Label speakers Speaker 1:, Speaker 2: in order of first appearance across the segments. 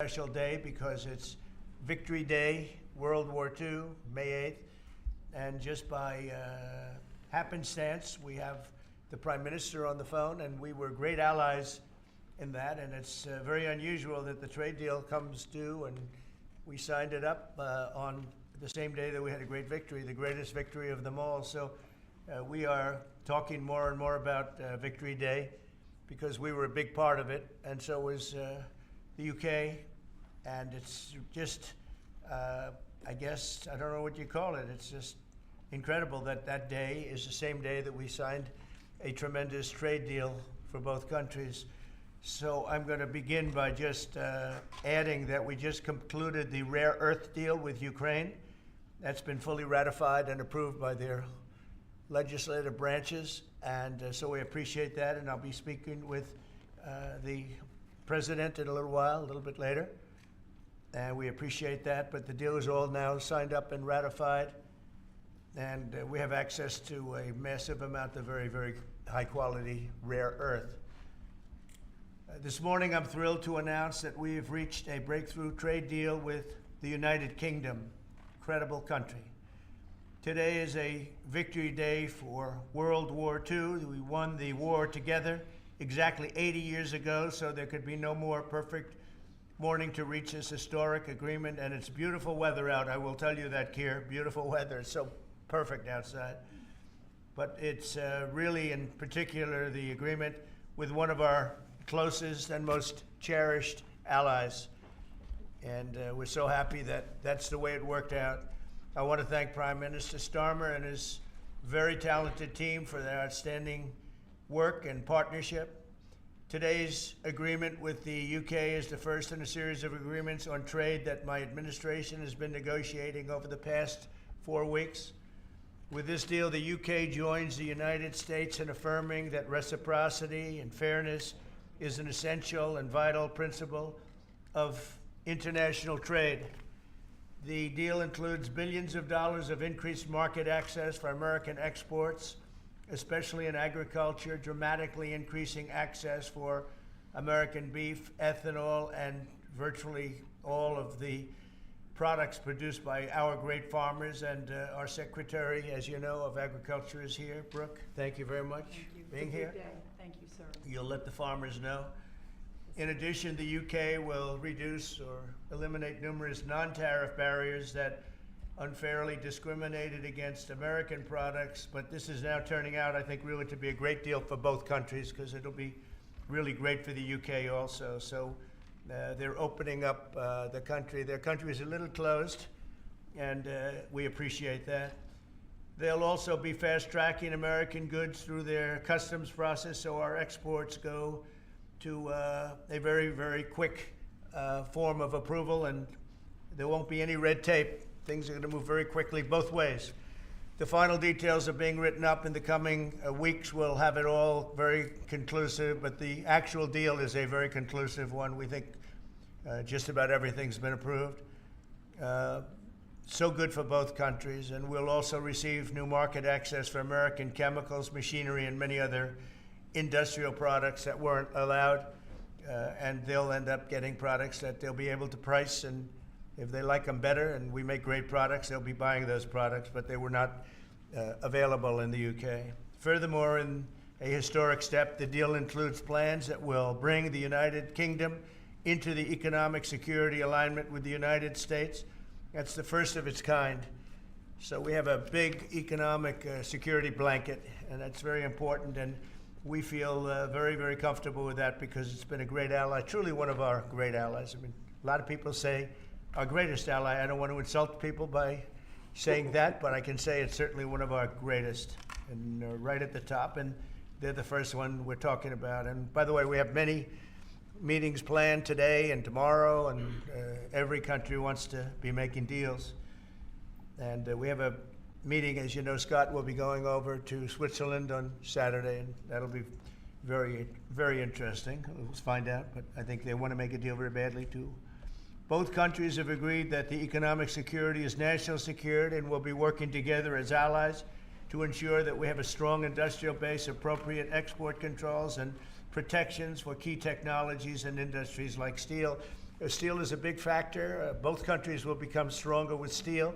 Speaker 1: special day because it's Victory Day, World War II, May 8th. And just by happenstance, we have the Prime Minister on the phone, and we were great allies in that. And it's very unusual that the trade deal comes due, and we signed it up on the same day that we had a great victory, the greatest victory of them all. So we are talking more and more about Victory Day because we were a big part of it, and so was the UK. And it's just, I guess, I don't know what you call it. It's just incredible that that day is the same day that we signed a tremendous trade deal for both countries. So I'm going to begin by just adding that we just concluded the rare earth deal with Ukraine. That's been fully ratified and approved by their legislative branches, and so we appreciate that, and I'll be speaking with the president in a little while, a little bit later, and we appreciate that. But the deal is all now signed up and ratified, and we have access to a massive amount of very, very high quality rare earth. This morning I'm thrilled to announce that we have reached a breakthrough trade deal with the United Kingdom, incredible country. Today is a victory day for World War II. We won the war together exactly 80 years ago, so there could be no more perfect morning to reach this historic agreement. And it's beautiful weather out, I will tell you that, Keir. Beautiful weather. It's so perfect outside. But it's really, in particular, the agreement with one of our closest and most cherished allies. And we're so happy that that's the way it worked out. I want to thank Prime Minister Starmer and his very talented team for their outstanding work and partnership. Today's agreement with the UK is the first in a series of agreements on trade that my administration has been negotiating over the past 4 weeks. With this deal, the UK joins the United States in affirming that reciprocity and fairness is an essential and vital principle of international trade. The deal includes billions of dollars of increased market access for American exports, especially in agriculture, dramatically increasing access for American beef, ethanol, and virtually all of the products produced by our great farmers. And our Secretary, as you know, of Agriculture is here. Brooke, thank you very much for being here.
Speaker 2: Good day. Thank you, sir.
Speaker 1: You'll let the farmers know. In addition, the UK will reduce or eliminate numerous non-tariff barriers that unfairly discriminated against American products. But this is now turning out, I think, really to be a great deal for both countries, because it'll be really great for the UK also. So they're opening up the country. Their country is a little closed, and we appreciate that. They'll also be fast-tracking American goods through their customs process, so our exports go to a very, very quick form of approval, and there won't be any red tape. Things are going to move very quickly both ways. The final details are being written up in the coming weeks. We'll have it all very conclusive, but the actual deal is a very conclusive one. We think just about everything's been approved. So good for both countries, and we'll also receive new market access for American chemicals, machinery, and many other industrial products that weren't allowed, and they'll end up getting products that they'll be able to price, and if they like them better and we make great products, they'll be buying those products, but they were not available in the UK. Furthermore, in a historic step, the deal includes plans that will bring the United Kingdom into the economic security alignment with the United States. That's the first of its kind. So we have a big economic security blanket, and that's very important, and we feel very, very comfortable with that because it's been a great ally, truly one of our great allies. I mean, a lot of people say our greatest ally. I don't want to insult people by saying that, but I can say it's certainly one of our greatest, and right at the top, and they're the first one we're talking about. And by the way, we have many meetings planned today and tomorrow, and every country wants to be making deals. And we have a meeting, as you know, Scott will be going over to Switzerland on Saturday, and that'll be very, very interesting. We'll find out, but I think they want to make a deal very badly too. Both countries have agreed that the economic security is national security, and will be working together as allies to ensure that we have a strong industrial base, appropriate export controls, and protections for key technologies and industries like steel. Steel is a big factor. Both countries will become stronger with steel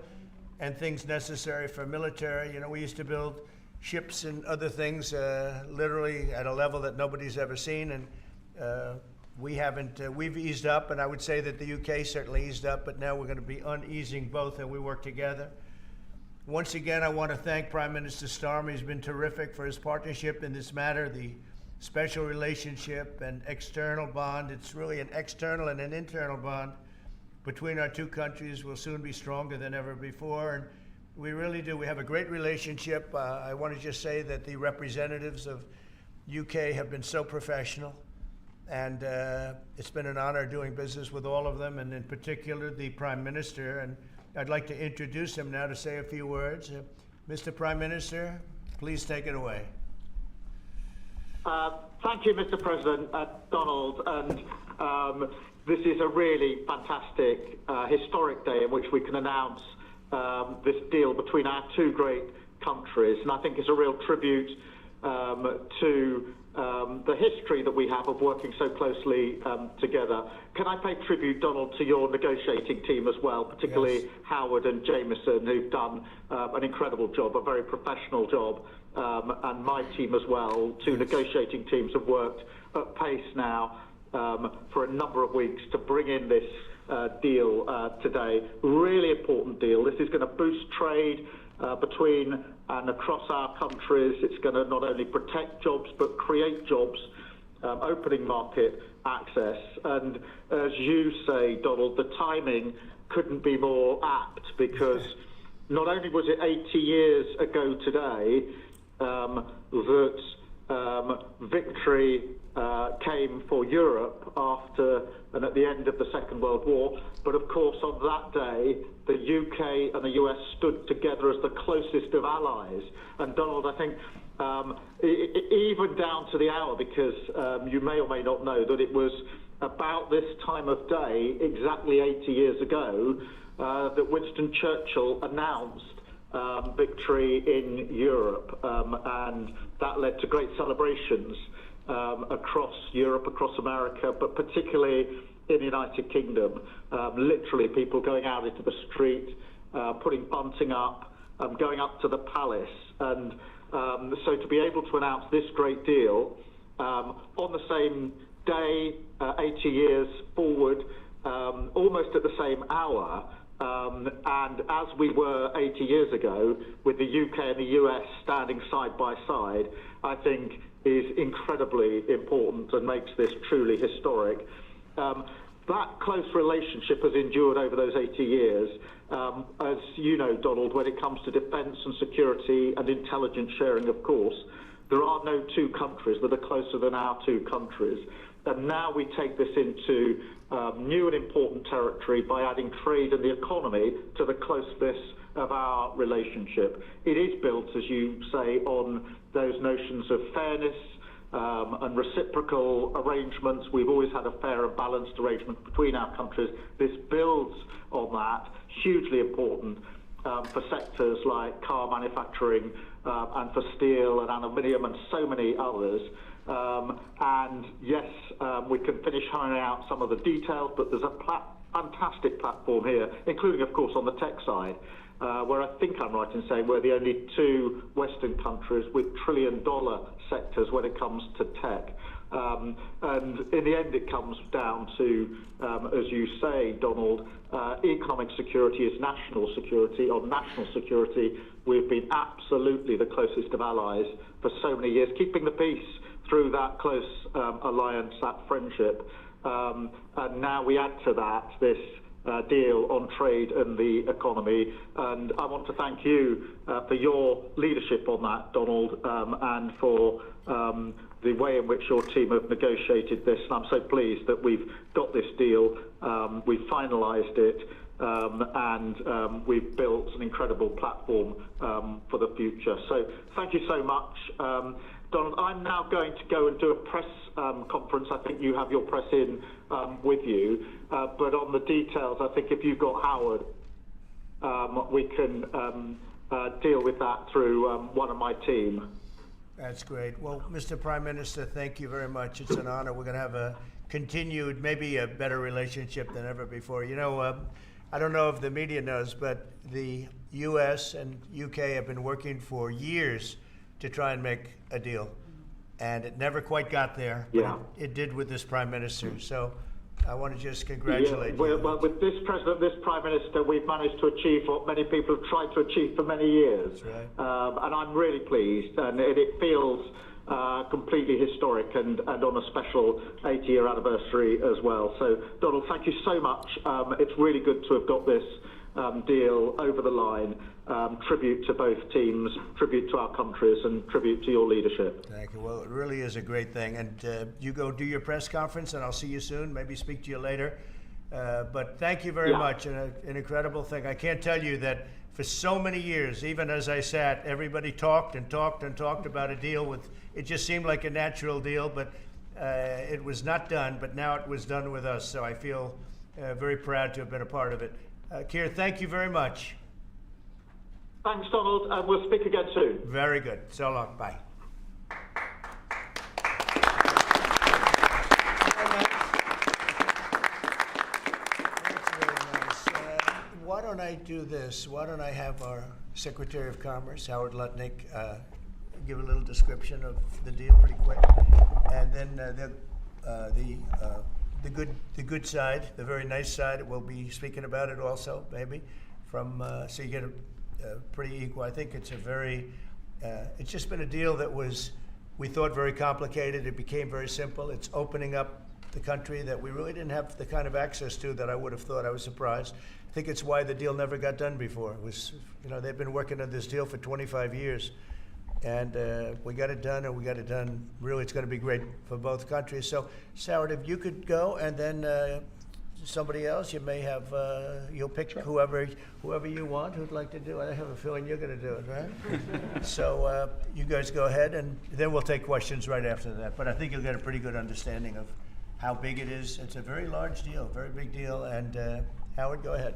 Speaker 1: and things necessary for military. You know, we used to build ships and other things literally at a level that nobody's ever seen, and we haven't, we've eased up, and I would say that the UK certainly eased up, but now we're going to be uneasing both, and we work together. Once again, I want to thank Prime Minister Starmer. He's been terrific for his partnership in this matter, the special relationship and external bond. It's really an external and an internal bond between our two countries. Will soon be stronger than ever before, and we really do. We have a great relationship. I want to just say that the representatives of UK have been so professional, and it's been an honor doing business with all of them, and in particular the Prime Minister. And I'd like to introduce him now to say a few words. Mr. Prime Minister, please take it away.
Speaker 2: Thank you, Mr. President, Donald. And this is a really fantastic, historic day in which we can announce this deal between our two great countries. And I think it's a real tribute to the history that we have of working so closely together. Can I pay tribute, Donald, to your negotiating team as well, particularly yes, Howard and Jameson, who've done an incredible job, a very professional job, and my team as well. Two negotiating teams have worked at pace now for a number of weeks to bring in this deal today. Really important deal. This is going to boost trade between and across our countries. It's going to not only protect jobs but create jobs, opening market access. And as you say, Donald, the timing couldn't be more apt, because not only was it 80 years ago today that victory came for Europe after and at the end of the Second World War, but of course on that day the UK and the US stood together as the closest of allies. And Donald, I think even down to the hour, because you may or may not know that it was about this time of day, exactly 80 years ago, that Winston Churchill announced victory in Europe, and that led to great celebrations across Europe, across America, but particularly in the United Kingdom. Literally people going out into the street, putting bunting up, going up to the palace. And so to be able to announce this great deal on the same day, 80 years forward, almost at the same hour, and as we were 80 years ago, with the UK and the US standing side by side, I think is incredibly important and makes this truly historic. That close relationship has endured over those 80 years. As you know, Donald, when it comes to defence and security and intelligence sharing, of course, there are no two countries that are closer than our two countries. And now we take this into new and important territory by adding trade and the economy to the closeness of our relationship. It is built, as you say, on those notions of fairness and reciprocal arrangements. We've always had a fair and balanced arrangement between our countries. This builds on that, hugely important for sectors like car manufacturing and for steel and aluminium and so many others. And yes, we can finish ironing out some of the details, but there's a fantastic platform here, including, of course, on the tech side, where I think I'm right in saying we're the only two Western countries with trillion-dollar sectors when it comes to tech. And in the end, it comes down to, as you say, Donald, economic security is national security. On national security, we've been absolutely the closest of allies for so many years, keeping the peace through that close alliance, that friendship. And now we add to that this deal on trade and the economy. And I want to thank you for your leadership on that, Donald, and for the way in which your team have negotiated this. And I'm so pleased that we've got this deal, we've finalised it, and we've built an incredible platform for the future. So thank you so much. Donald, I'm now going to go and do a press conference. I think you have your press in with you. But on the details, I think if you've got Howard, we can deal with that through one of my team.
Speaker 1: That's great. Well, Mr. Prime Minister, thank you very much. It's an honor. We're going to have a continued, maybe a better relationship than ever before. You know, I don't know if the media knows, but the U.S. and U.K. have been working for years to try and make a deal. And it never quite got there, but it did with this prime minister. So I want to just congratulate you.
Speaker 2: Well, with this president, this prime minister, we've managed to achieve what many people have tried to achieve for many years.
Speaker 1: That's right.
Speaker 2: And I'm really pleased, and it feels completely historic and on a special 80-year anniversary as well. So, Donald, thank you so much. It's really good to have got this deal over the line. Tribute to both teams, tribute to our countries, and tribute to your leadership.
Speaker 1: Thank you. Well, it really is a great thing. And you go do your press conference, and I'll see you soon. Maybe speak to you later. But thank you very much. And an incredible thing. I can't tell you that for so many years, even as I sat, everybody talked and talked and talked about a deal with. It just seemed like a natural deal, but it was not done. But now it was done with us. So I feel very proud to have been a part of it. Keir, thank you very much.
Speaker 2: Thanks, Donald, and we'll speak again soon.
Speaker 1: Very good. So long. Bye. That's really nice. Why don't I do this? Why don't I have our Secretary of Commerce, Howard Lutnick, give a little description of the deal pretty quick, and then the good side, the very nice side, we'll be speaking about it also, maybe, from so you get a pretty equal. I think it's a very, it's just been a deal that was, we thought, very complicated. It became very simple. It's opening up the country that we really didn't have the kind of access to that I would have thought. I was surprised. I think it's why the deal never got done before. It was, you know, they've been working on this deal for 25 years. And we got it done, and we got it done. Really, it's going to be great for both countries. So, Howard, if you could go, and then somebody else, you may have, you'll pick whoever you want who'd like to do it. I have a feeling you're going to do it, right? So you guys go ahead, and then we'll take questions right after that. But I think you'll get a pretty good understanding of how big it is. It's a very large deal, very big deal. And Howard, go ahead.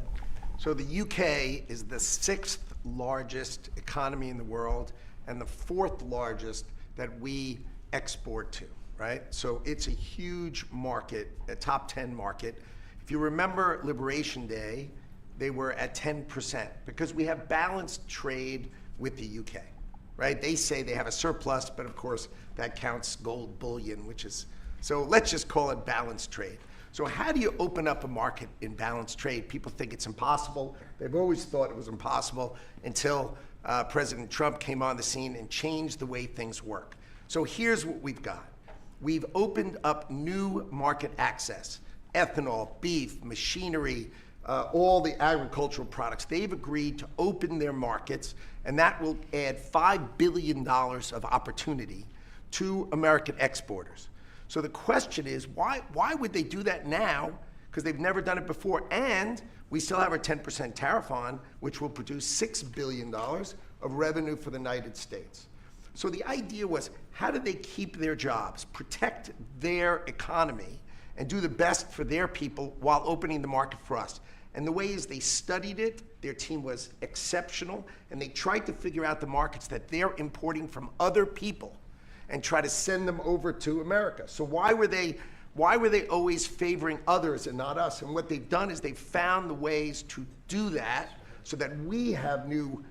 Speaker 3: So the UK is the 6th largest economy in the world and the 4th largest that we export to, right? So it's a huge market, a top 10 market. If you remember Liberation Day, they were at 10% because we have balanced trade with the UK, right? They say they have a surplus, but of course that counts gold bullion, which is, so let's just call it balanced trade. So how do you open up a market in balanced trade? People think it's impossible. They've always thought it was impossible until President Trump came on the scene and changed the way things work. So here's what we've got. We've opened up new market access. Ethanol, beef, machinery, all the agricultural products. They've agreed to open their markets, and that will add $5 billion of opportunity to American exporters. So the question is, why would they do that now? Because they've never done it before, and we still have our 10% tariff on, which will produce $6 billion of revenue for the United States. So the idea was, how do they keep their jobs, protect their economy, and do the best for their people while opening the market for us? And the way is they studied it, their team was exceptional, and they tried to figure out the markets that they're importing from other people and try to send them over to America. So why were they always favoring others and not us? And what they've done is they've found the ways to do that so that we have new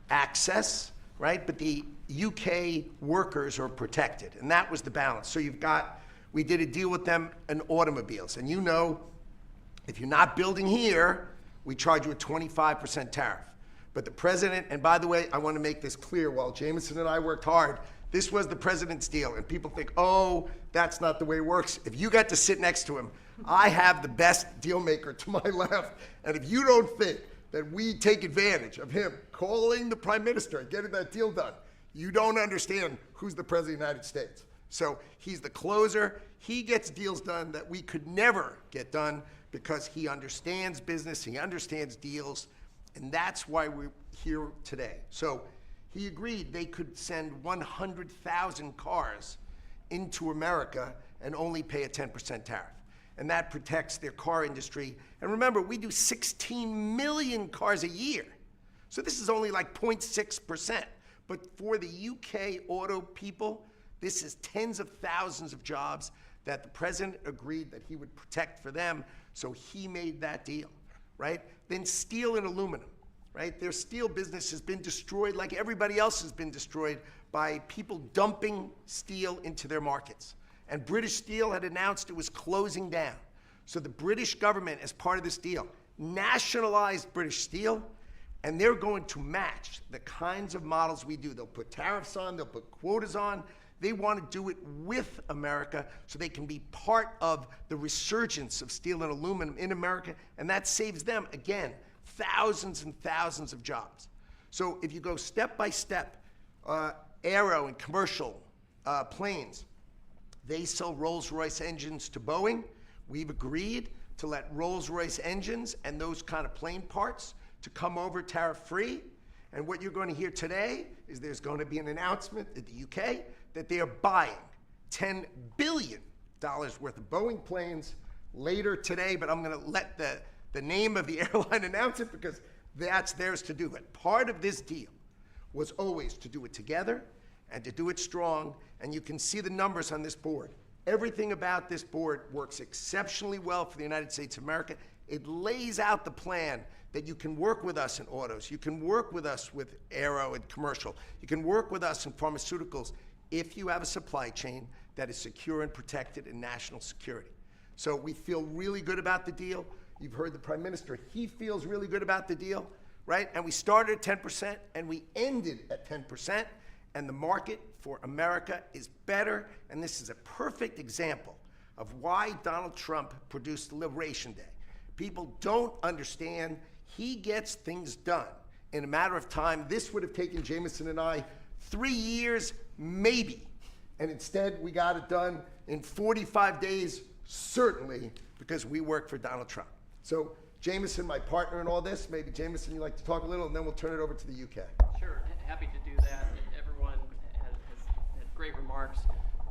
Speaker 3: access, right? But the UK workers are protected, and that was the balance. So we did a deal with them in automobiles, and you know, if you're not building here, we charge you a 25% tariff. But the president, and by the way, I want to make this clear, while Jameson and I worked hard, this was the president's deal, and people think, oh, that's not the way it works. If you got to sit next to him, I have the best deal maker to my left, and if you don't think that we take advantage of him calling the prime minister and getting that deal done, you don't understand who's the president of the United States. So he's the closer. He gets deals done that we could never get done because he understands business, he understands deals, and that's why we're here today. So he agreed they could send 100,000 cars into America and only pay a 10% tariff. And that protects their car industry. And remember, we do 16 million cars a year. So this is only like 0.6%. But for the UK auto people, this is tens of thousands of jobs that the president agreed that he would protect for them, so he made that deal, right? Then steel and aluminum, right? Their steel business has been destroyed like everybody else has been destroyed by people dumping steel into their markets. And British Steel had announced it was closing down. So the British government, as part of this deal, nationalized British Steel, and they're going to match the kinds of models we do. They'll put tariffs on, they'll put quotas on. They want to do it with America so they can be part of the resurgence of steel and aluminum in America, and that saves them, again, thousands and thousands of jobs. So if you go step by step, aero and commercial planes, they sell Rolls-Royce engines to Boeing. We've agreed to let Rolls-Royce engines and those kind of plane parts to come over tariff-free. And what you're going to hear today is there's going to be an announcement at the UK that they are buying $10 billion worth of Boeing planes later today, but I'm going to let the name of the airline announce it because that's theirs to do it. Part of this deal was always to do it together and to do it strong, and you can see the numbers on this board. Everything about this board works exceptionally well for the United States of America. It lays out the plan that you can work with us in autos, you can work with us with aero and commercial, you can work with us in pharmaceuticals if you have a supply chain that is secure and protected in national security. So we feel really good about the deal. You've heard the Prime Minister, he feels really good about the deal, right? And we started at 10% and we ended at 10%. And the market for America is better, and this is a perfect example of why Donald Trump produced Liberation Day. People don't understand he gets things done in a matter of time. This would have taken Jameson and I 3 years, maybe. And instead, we got it done in 45 days, certainly, because we work for Donald Trump. So Jameson, my partner in all this, maybe Jameson, you'd like to talk a little, and then we'll turn it over to the UK.
Speaker 4: Sure, happy to do that. Everyone has had great remarks.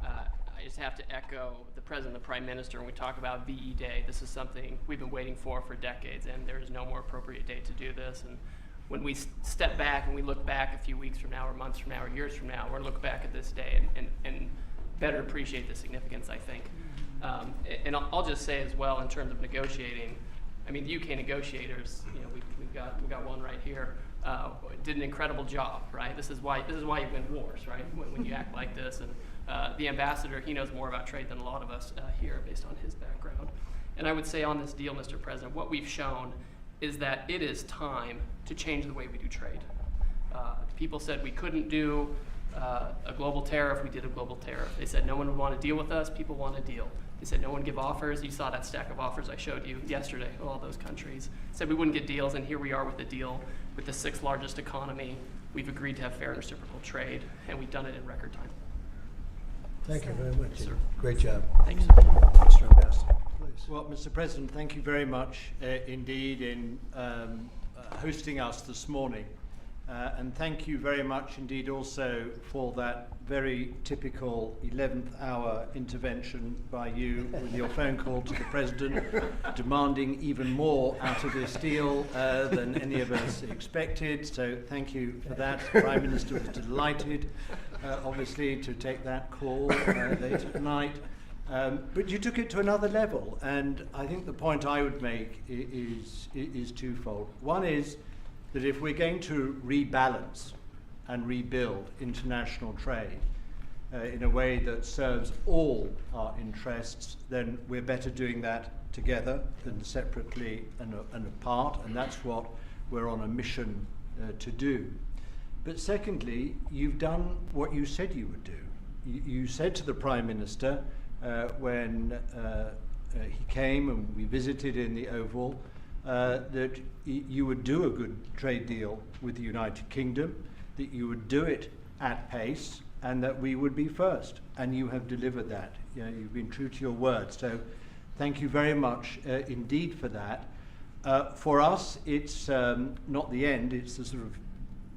Speaker 4: I just have to echo the President and the Prime Minister when we talk about VE Day. This is something we've been waiting for decades, and there is no more appropriate day to do this. And when we step back and we look back a few weeks from now or months from now or years from now, we're going to look back at this day and better appreciate the significance, I think. And I'll just say as well, in terms of negotiating, I mean, the UK negotiators, you know, we've got one right here, did an incredible job, right? This is why you win wars, right? When you act like this. And the ambassador, he knows more about trade than a lot of us here based on his background. And I would say on this deal, Mr. President, what we've shown is that it is time to change the way we do trade. People said we couldn't do a global tariff. We did a global tariff. They said no one would want to deal with us. People want a deal. They said no one give offers. You saw that stack of offers I showed you yesterday, all those countries. Said we wouldn't get deals, and here we are with a deal with the 6th largest economy. We've agreed to have fair and reciprocal trade, and we've done it in record time.
Speaker 1: Thank you very much.
Speaker 4: Sir.
Speaker 1: Great job.
Speaker 4: Thank you, sir.
Speaker 1: Mr. Ambassador, please.
Speaker 5: Well, Mr. President, thank you very much indeed in hosting us this morning. And thank you very much indeed also for that very typical 11th hour intervention by you with your phone call to the President demanding even more out of this deal than any of us expected. So thank you for that. The Prime Minister was delighted, obviously, to take that call late at night. But you took it to another level, and I think the point I would make is twofold. One is that if we're going to rebalance and rebuild international trade in a way that serves all our interests, then we're better doing that together than separately and apart, and that's what we're on a mission to do. But secondly, you've done what you said you would do. You said to the Prime Minister when he came and we visited in the Oval that you would do a good trade deal with the United Kingdom, that you would do it at pace, and that we would be first. And you have delivered that. You know, you've been true to your word. So thank you very much indeed for that. For us, it's not the end. It's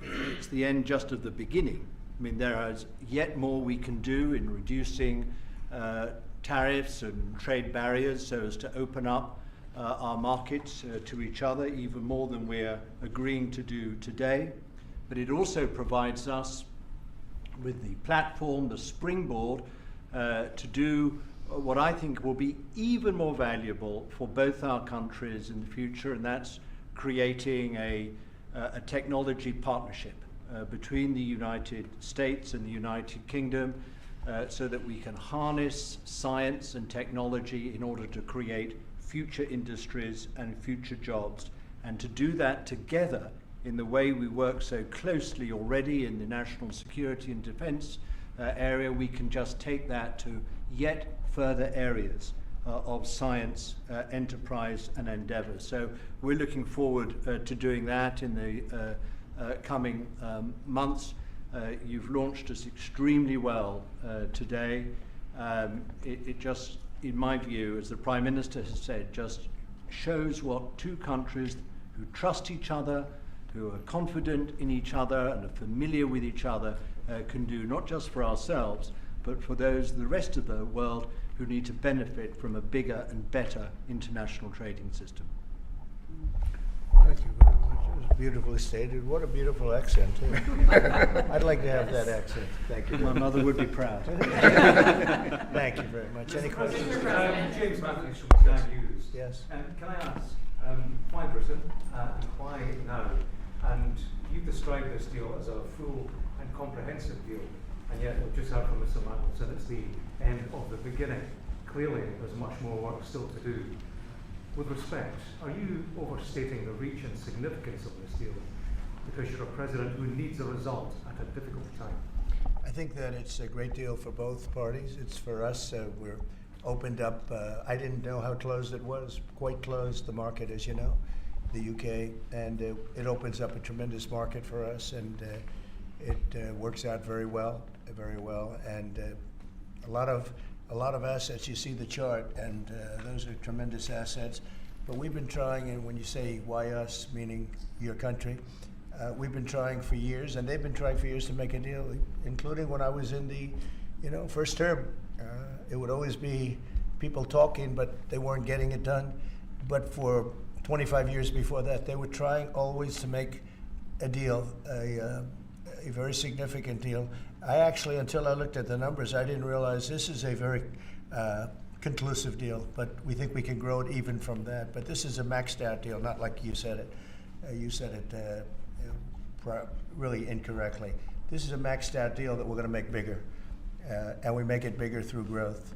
Speaker 5: it's the end just of the beginning. I mean, there is yet more we can do in reducing tariffs and trade barriers so as to open up our markets to each other even more than we're agreeing to do today. But it also provides us with the platform, the springboard, to do what I think will be even more valuable for both our countries in the future, and that's creating a technology partnership between the United States and the United Kingdom, so that we can harness science and technology in order to create future industries and future jobs, and to do that together in the way we work so closely already in the national security and defense area. We can just take that to yet further areas of science, enterprise and endeavor. So we're looking forward to doing that in the coming months. You've launched us extremely well today. It just, in my view, as the Prime Minister has said, just shows what two countries who trust each other, who are confident in each other and are familiar with each other can do, not just for ourselves, but for those, the rest of the world, who need to benefit from a bigger and better international trading system.
Speaker 1: Thank you very much. It was beautifully stated. What a beautiful accent, too. I'd like to have that accent. Thank you.
Speaker 5: My mother would be proud.
Speaker 1: Thank you very much. Any questions?
Speaker 6: James Matthews from Sky News.
Speaker 1: Yes.
Speaker 6: Can I ask, why Britain and why now? And you've described this deal as a full and comprehensive deal, and yet we've just heard from Mr. Mandelson, it's the end of the beginning. Clearly, there's much more work still to do. With respect, are you overstating the reach and significance of this deal because you're a president who needs a result at a difficult time?
Speaker 1: I think that it's a great deal for both parties. It's for us. We're opened up. I didn't know how closed it was. Quite closed, the market, as you know, the UK, and it opens up a tremendous market for us, and it works out very well, and a lot of assets. You see the chart, and those are tremendous assets. But we've been trying, and when you say why us, meaning your country, we've been trying for years, and they've been trying for years to make a deal, including when I was in the, first term. It would always be people talking, but they weren't getting it done. But for 25 years before that, they were trying always to make a deal, a very significant deal. I actually, until I looked at the numbers, I didn't realize this is a very conclusive deal, but we think we can grow it even from that. But this is a maxed out deal, not like you said it. You said it really incorrectly. This is a maxed out deal that we're going to make bigger, and we make it bigger through growth.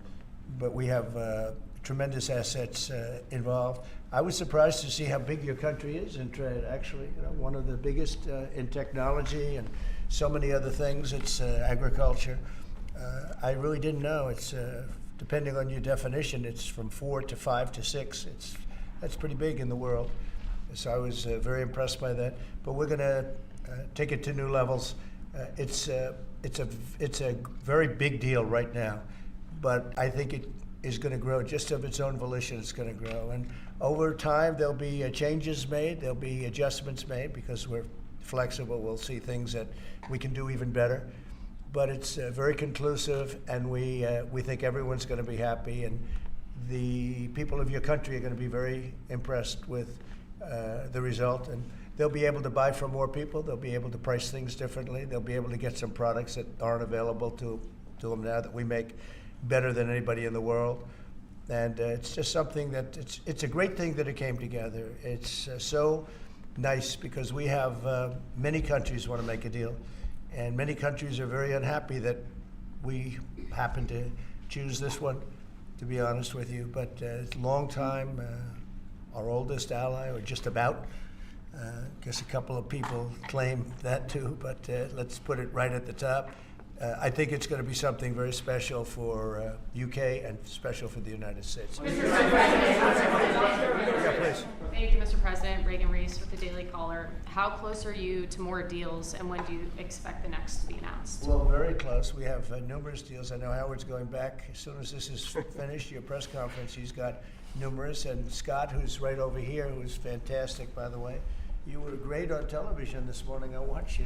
Speaker 1: But we have tremendous assets involved. I was surprised to see how big your country is in trade, actually. One of the biggest in technology and so many other things. It's agriculture. I really didn't know. It's depending on your definition, it's from 4 to 5 to 6. That's pretty big in the world. So I was very impressed by that. But we're going to take it to new levels. It's a very big deal right now, but I think it is going to grow just of its own volition. It's going to grow, and over time there'll be changes made. There'll be adjustments made because we're flexible. We'll see things that we can do even better. But it's very conclusive, and we think everyone's going to be happy, and the people of your country are going to be very impressed with the result, and they'll be able to buy from more people. They'll be able to price things differently. They'll be able to get some products that aren't available to them now that we make better than anybody in the world. And it's just something that it's a great thing that it came together. It's so nice because we have many countries want to make a deal, and many countries are very unhappy that we happen to choose this one, to be honest with you. But it's a long time, our oldest ally, or just about. I guess a couple of people claim that too, but let's put it right at the top. I think it's going to be something very special for UK and special for the United States.
Speaker 7: Mr. President.
Speaker 1: Yeah, please.
Speaker 7: Thank you, Mr. President. Reagan Reese with the Daily Caller. How close are you to more deals, and when do you expect the next to be announced?
Speaker 1: Well, very close. We have numerous deals. I know Howard's going back. As soon as this is finished, your press conference, he's got numerous. And Scott, who's right over here, who's fantastic, by the way. You were great on television this morning. I watched you.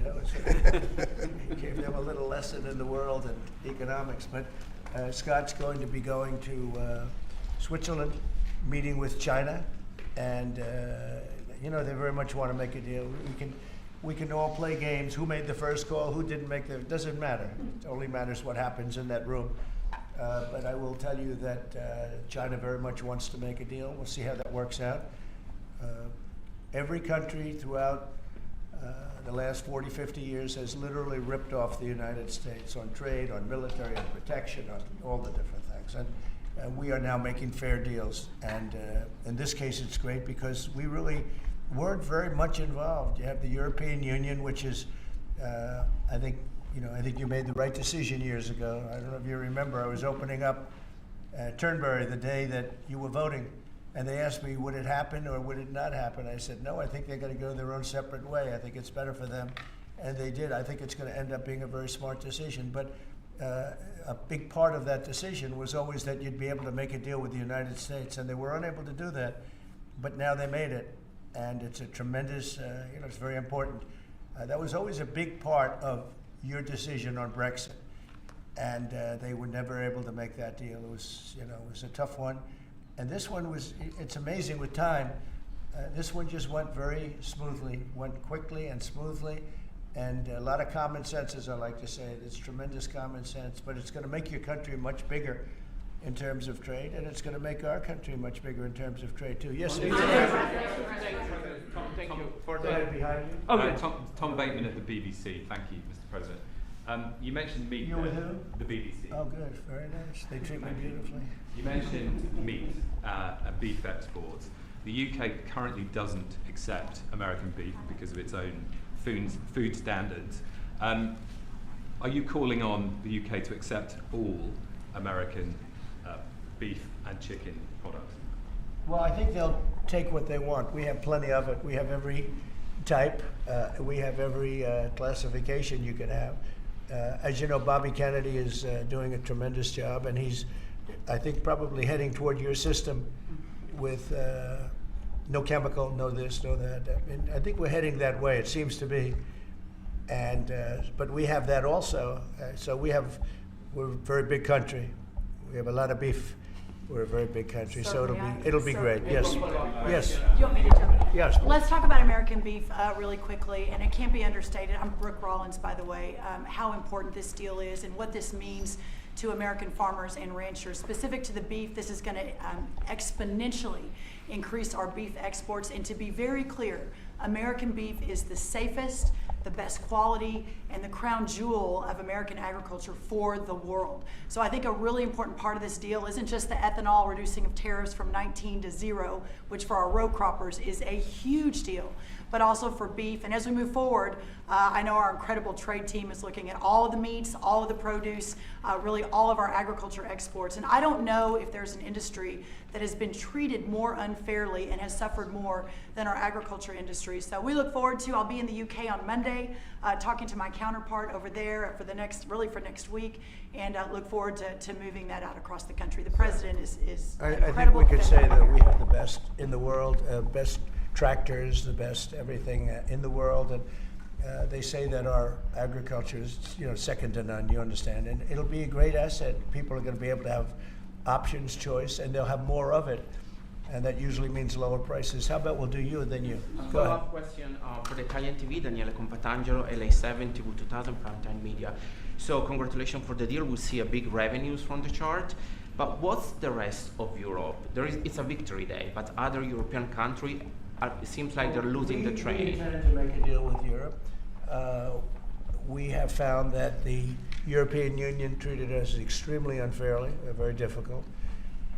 Speaker 1: You gave them a little lesson in the world and economics. But Scott's going to be going to Switzerland, meeting with China, and they very much want to make a deal. We can all play games. Who made the first call? Who didn't make the? It doesn't matter. It only matters what happens in that room. But I will tell you that China very much wants to make a deal. We'll see how that works out. Every country throughout the last 40, 50 years has literally ripped off the United States on trade, on military, on protection, on all the different things. And we are now making fair deals. And in this case, it's great because we really weren't very much involved. You have the European Union, which is, I think you made the right decision years ago. I don't know if you remember, I was opening up Turnberry the day that you were voting. And they asked me, would it happen or would it not happen? I said, no, I think they're going to go their own separate way. I think it's better for them. And they did. I think it's going to end up being a very smart decision. But a big part of that decision was always that you'd be able to make a deal with the United States. And they were unable to do that. But now they made it. And it's a tremendous, it's very important. That was always a big part of your decision on Brexit. And they were never able to make that deal. It was a tough one. And this one it's amazing with time. This one just went very smoothly, went quickly and smoothly, and a lot of common sense, as I like to say. It's tremendous common sense, but it's going to make your country much bigger in terms of trade, and it's going to make our country much bigger in terms of trade, too. Yes, sir.
Speaker 8: Thank you.
Speaker 1: Go ahead, behind you.
Speaker 8: Okay. Tom Bateman at the BBC. Thank you, Mr. President. You mentioned meat.
Speaker 1: You with who?
Speaker 8: The BBC.
Speaker 1: Oh, good. Very nice. They treat me beautifully.
Speaker 8: You mentioned meat and beef exports. The UK currently doesn't accept American beef because of its own food standards. Are you calling on the UK to accept all American beef and chicken products?
Speaker 1: Well, I think they'll take what they want. We have plenty of it. We have every type. We have every classification you can have. As you know, Bobby Kennedy is doing a tremendous job, and he's, I think, probably heading toward your system with no chemical, no this, no that. I think we're heading that way. It seems to be, and but we have that also. So we're a very big country. We have a lot of beef. We're a very big country, so it'll be great. Yes, yes.
Speaker 9: Do you want me to jump in?
Speaker 1: Yes.
Speaker 9: Let's talk about American beef really quickly, and it can't be understated. I'm Brooke Rollins, by the way. How important this deal is and what this means to American farmers and ranchers. Specific to the beef, this is going to exponentially increase our beef exports. And to be very clear, American beef is the safest, the best quality, and the crown jewel of American agriculture for the world. So I think a really important part of this deal isn't just the ethanol reducing of tariffs from 19 to 0, which for our row croppers is a huge deal, but also for beef. And as we move forward, I know our incredible trade team is looking at all of the meats, all of the produce, really all of our agriculture exports. And I don't know if there's an industry that has been treated more unfairly and has suffered more than our agriculture industry. So we look forward to, I'll be in the UK on Monday, talking to my counterpart over there for next week, and look forward to moving that out across the country. The president is
Speaker 1: I think we could say that we have the best in the world, best tractors, the best everything in the world, and they say that our agriculture is second to none. You understand, and it'll be a great asset. People are going to be able to have options, choice, and they'll have more of it, and that usually means lower prices. How about we'll do you and then you? Go ahead.
Speaker 10: Follow-up question for the Italian TV, Daniele Compatangelo, LA7, TV 2000, Primetime Media. So congratulations for the deal. We see a big revenues from the chart. But what's the rest of Europe? It's a victory day, but other European countries, it seems like they're losing the train.
Speaker 1: We intended to make a deal with Europe. We have found that the European Union treated us extremely unfairly, very difficult,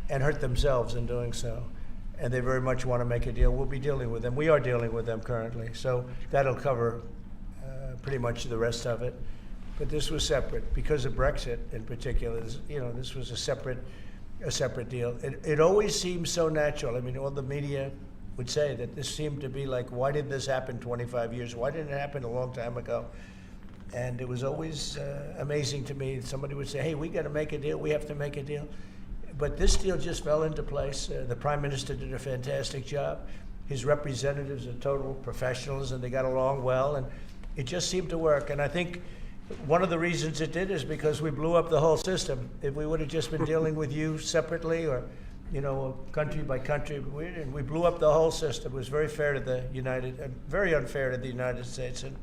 Speaker 1: and hurt themselves in doing so. And they very much want to make a deal. We'll be dealing with them. We are dealing with them currently. So that'll cover pretty much the rest of it. But this was separate because of Brexit in particular. This was a separate deal. It always seems so natural. I mean, all the media would say that this seemed to be like, why did this happen 25 years? Why didn't it happen a long time ago? And it was always amazing to me. Somebody would say, hey, we got to make a deal. We have to make a deal. But this deal just fell into place. The Prime Minister did a fantastic job. His representatives are total professionals, and they got along well, and it just seemed to work. And I think one of the reasons it did is because we blew up the whole system. If we would have just been dealing with you separately or country by country, we blew up the whole system. It was very fair to very unfair to the United States. And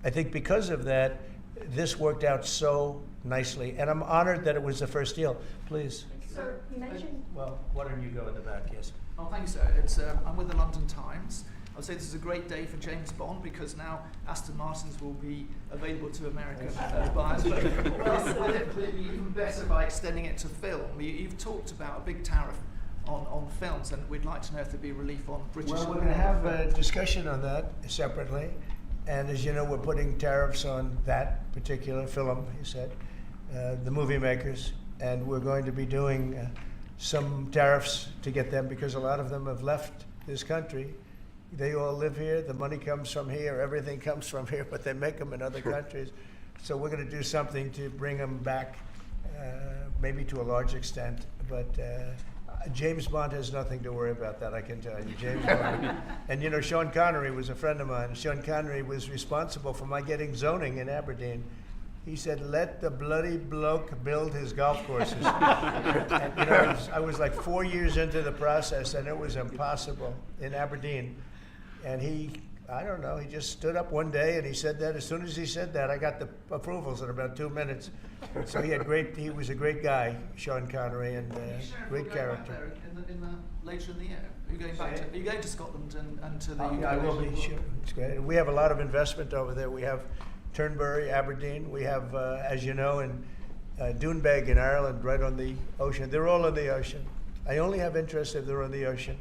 Speaker 1: I think because of that, this worked out so nicely, and I'm honored that it was the first deal. Please.
Speaker 11: Sir, you mentioned.
Speaker 1: Well, why don't you go in the back? Yes.
Speaker 12: Oh, thank you, sir. I'm with the London Times. I would say this is a great day for James Bond because now Aston Martins will be available to American buyers. But will it be even better by extending it to film? You've talked about a big tariff on films, and we'd like to know if there'd be relief on British.
Speaker 1: Well, we're going to have a discussion on that separately, and as you know, we're putting tariffs on that particular film. You said the movie makers, and we're going to be doing some tariffs to get them because a lot of them have left this country. They all live here. The money comes from here. Everything comes from here, but they make them in other countries. So we're going to do something to bring them back, maybe to a large extent. But James Bond has nothing to worry about that, I can tell you. James Bond. And you know, Sean Connery was a friend of mine. Sean Connery was responsible for my getting zoning in Aberdeen. He said, "Let the bloody bloke build his golf courses." And, you know, I was like 4 years into the process, and it was impossible in Aberdeen. And I don't know, he just stood up one day and he said that. As soon as he said that, I got the approvals in about 2 minutes. So he was a great guy, Sean Connery, and great character.
Speaker 12: Later in the year, are you going to Scotland and to the UK?
Speaker 1: I will be, sure. It's great. We have a lot of investment over there. We have Turnberry, Aberdeen. We have, as you know, in Doonbeg in Ireland, right on the ocean. They're all on the ocean. I only have interest if they're on the ocean.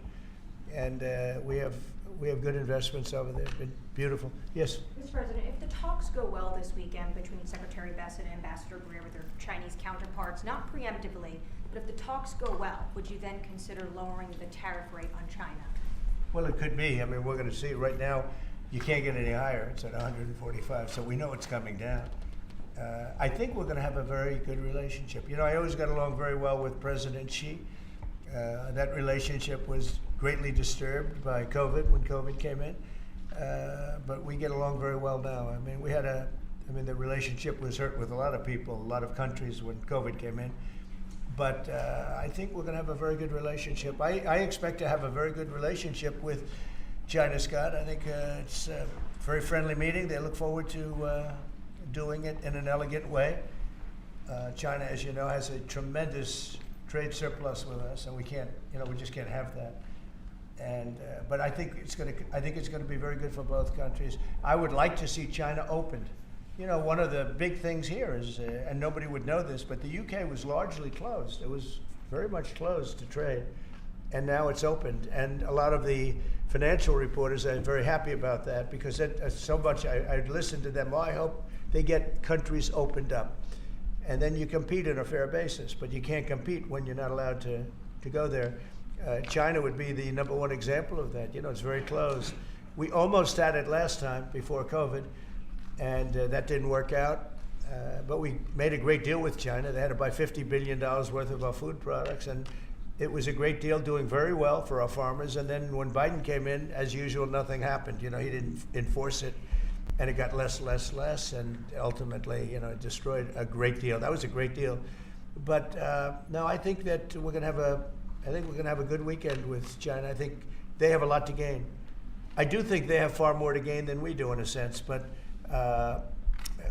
Speaker 1: And we have good investments over there. Been beautiful. Yes?
Speaker 11: Mr. President, if the talks go well this weekend between Secretary Bessent and Ambassador Greer with their Chinese counterparts, not preemptively, but if the talks go well, would you then consider lowering the tariff rate on China?
Speaker 1: Well, it could be. I mean, we're going to see. Right now, you can't get any higher. It's at 145, so we know it's coming down. I think we're going to have a very good relationship. You know, I always got along very well with President Xi. That relationship was greatly disturbed by COVID when COVID came in, but we get along very well now. I mean, the relationship was hurt with a lot of people, a lot of countries when COVID came in, but I think we're going to have a very good relationship. I expect to have a very good relationship with China, Scott. I think it's a very friendly meeting. They look forward to doing it in an elegant way. China, as you know, has a tremendous trade surplus with us, and we just can't have that. And but I think it's going to be very good for both countries. I would like to see China opened. You know, one of the big things here is, and nobody would know this, but the UK was largely closed. It was very much closed to trade, and now it's opened. And a lot of the financial reporters are very happy about that because so much. I listened to them. I hope they get countries opened up, and then you compete on a fair basis. But you can't compete when you're not allowed to go there. China would be the #1 example of that. You know, it's very close. We almost had it last time before COVID, and that didn't work out. But we made a great deal with China. They had to buy $50 billion worth of our food products, and it was a great deal, doing very well for our farmers. And then when Biden came in, as usual, nothing happened. You know, he didn't enforce it, and it got less, and ultimately, you know, it destroyed a great deal. That was a great deal. But no, I think that we're going to have a good weekend with China. I think they have a lot to gain. I do think they have far more to gain than we do in a sense, but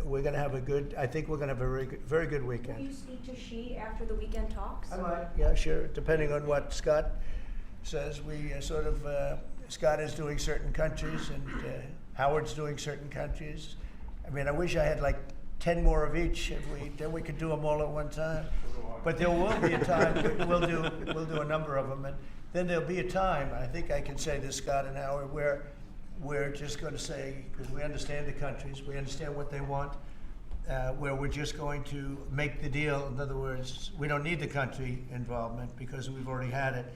Speaker 1: we're going to have I think we're going to have a very good weekend.
Speaker 11: Will you speak to Xi after the weekend talks?
Speaker 1: I might, yeah, sure, depending on what Scott says. We Scott is doing certain countries, and Howard's doing certain countries. I mean, I wish I had like 10 more of each. Then we could do them all at one time. But there will be a time we'll do a number of them, and then there'll be a time. I think I can say this, Scott and Howard, where we're just going to say, because we understand the countries, we understand what they want, where we're just going to make the deal. In other words, we don't need the country involvement because we've already had it.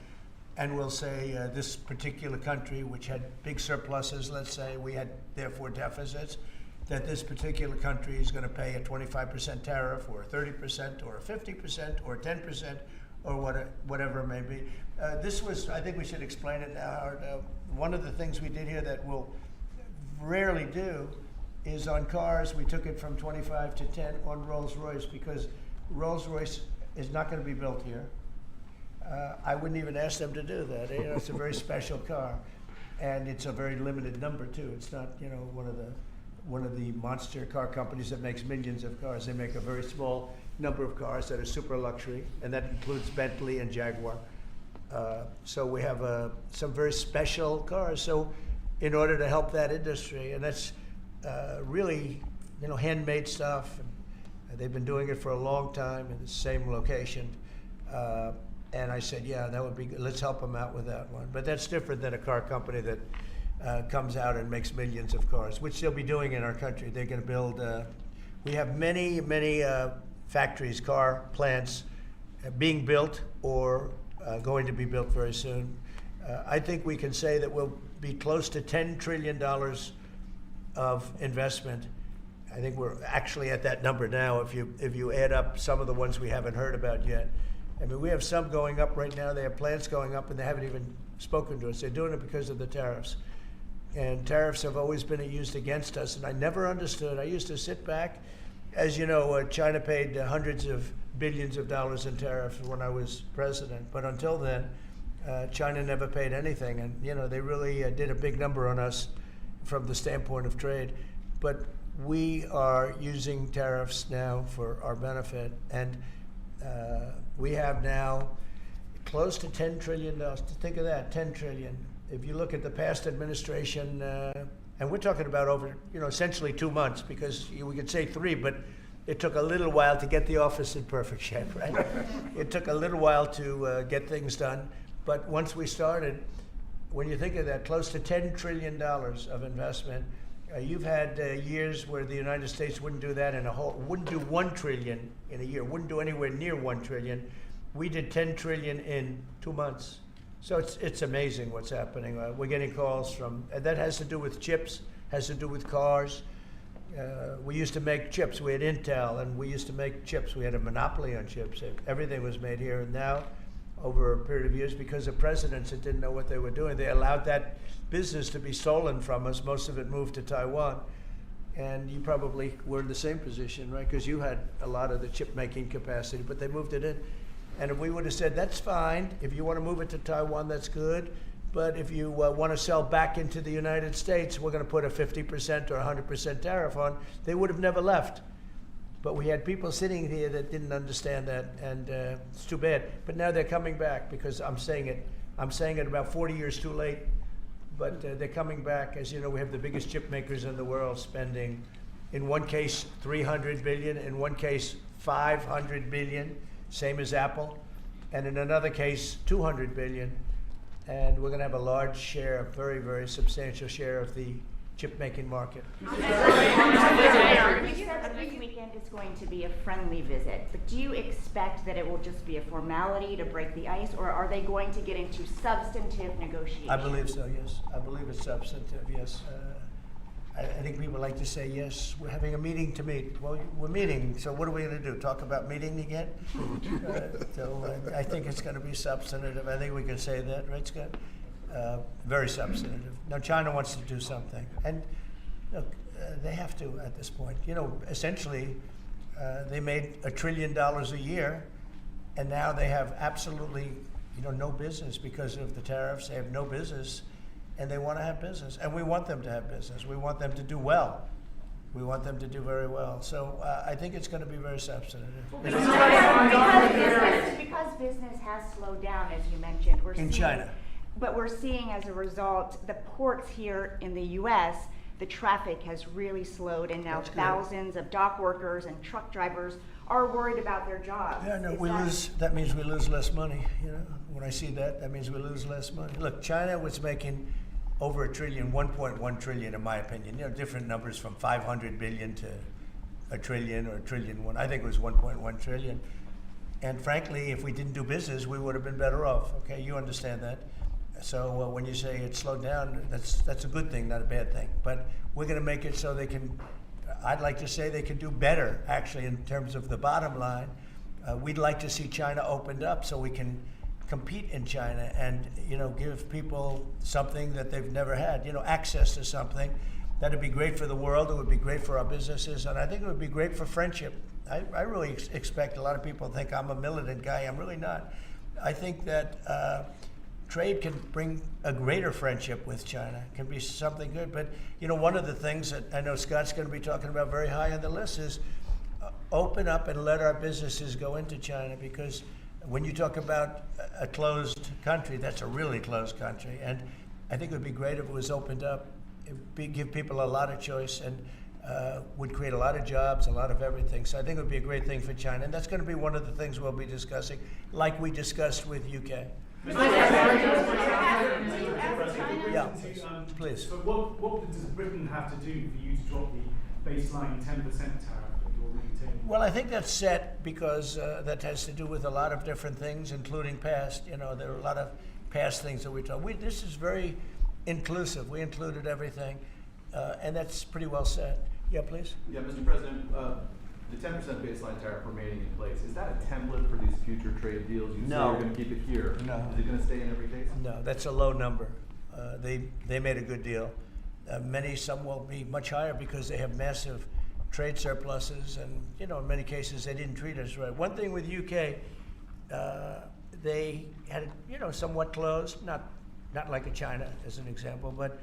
Speaker 1: And we'll say this particular country, which had big surpluses, let's say, we had therefore deficits, that this particular country is going to pay a 25% tariff or a 30% or a 50% or 10% or whatever it may be. I think we should explain it now, Howard. One of the things we did here that we'll rarely do is on cars, we took it from 25 to 10 on Rolls-Royce because Rolls-Royce is not going to be built here. I wouldn't even ask them to do that. You know, it's a very special car, and it's a very limited number too. It's not, you know, one of the one of the monster car companies that makes millions of cars. They make a very small number of cars that are super luxury, and that includes Bentley and Jaguar. So we have some very special cars. So in order to help that industry, and that's really, handmade stuff. And they've been doing it for a long time in the same location. And I said, yeah, that would be good. Let's help them out with that one. But that's different than a car company that comes out and makes millions of cars, which they'll be doing in our country. They're going to build, we have many factories, car plants being built or going to be built very soon. I think we can say that we'll be close to $10 trillion of investment. I think we're actually at that number now if you add up some of the ones we haven't heard about yet. I mean, we have some going up right now. They have plants going up, and they haven't even spoken to us. They're doing it because of the tariffs. And tariffs have always been used against us, and I never understood. I used to sit back. As you know, China paid hundreds of billions of dollars in tariffs when I was president. But until then, China never paid anything. And, they really did a big number on us from the standpoint of trade. But we are using tariffs now for our benefit. And we have now close to $10 trillion. Think of that, $10 trillion. If you look at the past administration, and we're talking about over, essentially 2 months, because we could say 3, but it took a little while to get the office in perfect shape, right? It took a little while to get things done. But once we started, when you think of that, close to $10 trillion of investment, you've had years where the United States wouldn't do that wouldn't do $1 trillion in a year, wouldn't do anywhere near $1 trillion. We did $10 trillion in 2 months. So it's amazing what's happening. We're getting calls from, and that has to do with chips, has to do with cars. We used to make chips. We had Intel, and we used to make chips. We had a monopoly on chips. Everything was made here. And now, over a period of years, because of presidents that didn't know what they were doing, they allowed that business to be stolen from us. Most of it moved to Taiwan. And you probably were in the same position, right? Because you had a lot of the chip-making capacity, but they moved it in. And if we would have said, that's fine, if you want to move it to Taiwan, that's good, but if you want to sell back into the United States, we're going to put a 50% or 100% tariff on, they would have never left. But we had people sitting here that didn't understand that, and it's too bad. But now they're coming back, because I'm saying it about 40 years too late, but they're coming back. As you know, we have the biggest chip makers in the world spending, in one case, $300 billion, in one case, $500 billion. Same as Apple, and in another case, $200 billion. And we're going to have a large share, a very, very substantial share of the chip-making market.
Speaker 13: You said this weekend is going to be a friendly visit, but do you expect that it will just be a formality to break the ice, or are they going to get into substantive negotiations?
Speaker 1: I believe so, yes. I believe it's substantive, yes. I think people like to say, yes, we're having a meeting to meet. Well, we're meeting, so what are we going to do? Talk about meeting again? I think it's going to be substantive. I think we can say that, right, Scott? Very substantive. Now, China wants to do something. And look, they have to at this point. Essentially, they made $1 trillion a year, and now they have absolutely, no business because of the tariffs. They have no business. And they want to have business, and we want them to have business. We want them to do well. We want them to do very well. So I think it's going to be very substantive.
Speaker 13: Because business has slowed down, as you mentioned.
Speaker 1: In China.
Speaker 13: But we're seeing as a result, the ports here in the U.S., the traffic has really slowed, and now thousands of dock workers and truck drivers are worried about their jobs.
Speaker 1: Yeah, no, that means we lose less money. When I see that means we lose less money. Look, China was making over $1 trillion, 1.1 trillion, in my opinion. Different numbers from 500 billion to $1 trillion or $1 trillion. I think it was 1.1 trillion. And frankly, if we didn't do business, we would have been better off. Okay, you understand that. So when you say it slowed down, that's a good thing, not a bad thing. But we're going to make it so they can. I'd like to say they can do better, actually, in terms of the bottom line. We'd like to see China opened up so we can compete in China and give people something that they've never had, access to something. That'd be great for the world. It would be great for our businesses, and I think it would be great for friendship. I really expect a lot of people think I'm a militant guy. I'm really not. I think that trade can bring a greater friendship with China, can be something good. But, you know, one of the things that I know Scott's going to be talking about very high on the list is open up and let our businesses go into China, because when you talk about a closed country, that's a really closed country. And I think it would be great if it was opened up. It would give people a lot of choice and would create a lot of jobs, a lot of everything. So I think it would be a great thing for China. And that's going to be one of the things we'll be discussing, like we discussed with UK. Yeah, please.
Speaker 14: So what does Britain have to do for you to drop the baseline 10% tariff that you're maintaining?
Speaker 1: Well, I think that's set because that has to do with a lot of different things, including past. You know, there are a lot of past things that we talk. This is very inclusive. We included everything, and that's pretty well set. Yeah, please.
Speaker 15: Yeah, Mr. President, the 10% baseline tariff remaining in place, is that a template for these future trade deals? You say you're going to keep it here.
Speaker 1: No.
Speaker 15: Is it going to stay in every case?
Speaker 1: No, that's a low number. They made a good deal. Some will be much higher because they have massive trade surpluses, and you know, in many cases they didn't treat us right. One thing with UK, they had somewhat closed, not like a China as an example, but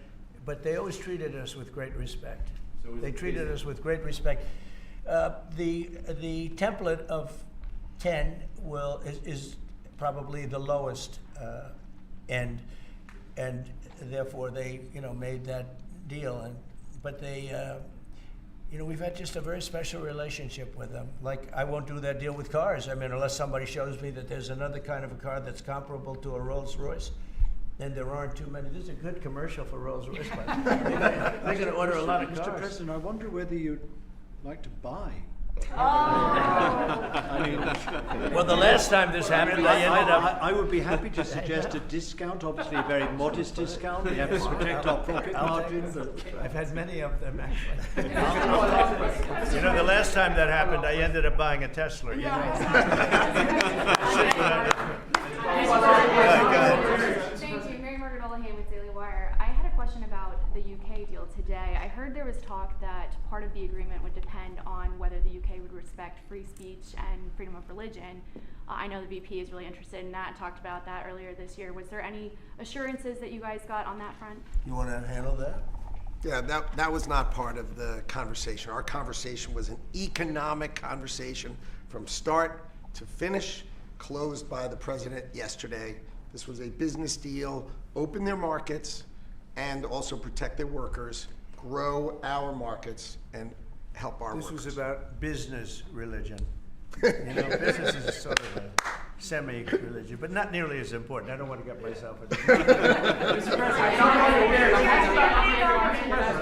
Speaker 1: they always treated us with great respect.
Speaker 15: So
Speaker 1: they treated us with great respect. The template of 10 is probably the lowest end, and therefore they made that deal. But they we've had just a very special relationship with them. Like, I won't do that deal with cars. I mean, unless somebody shows me that there's another kind of a car that's comparable to a Rolls Royce. And there aren't too many. This is a good commercial for Rolls Royce. They're going to order a lot of cars.
Speaker 5: Mr. President, I wonder whether you'd like to buy.
Speaker 1: Well, the last time this happened, I ended up.
Speaker 5: I would be happy to suggest a discount, obviously a very modest discount. We have to protect our profit margins.
Speaker 1: I've had many of them, actually. You know, the last time that happened, I ended up buying a Tesla. You know?
Speaker 16: Thank you. Mary Margaret Olahan with Daily Wire. I had a question about the UK deal today. I heard there was talk that part of the agreement would depend on whether the UK would respect free speech and freedom of religion. I know the VP is really interested in that, talked about that earlier this year. Was there any assurances that you guys got on that front?
Speaker 1: You want to handle that?
Speaker 3: Yeah, that was not part of the conversation. Our conversation was an economic conversation from start to finish, closed by the president yesterday. This was a business deal, open their markets, and also protect their workers, grow our markets, and help our workers.
Speaker 1: This was about business religion. You know, business is sort of a semi-religion, but not nearly as important. I don't want to get myself in there. Go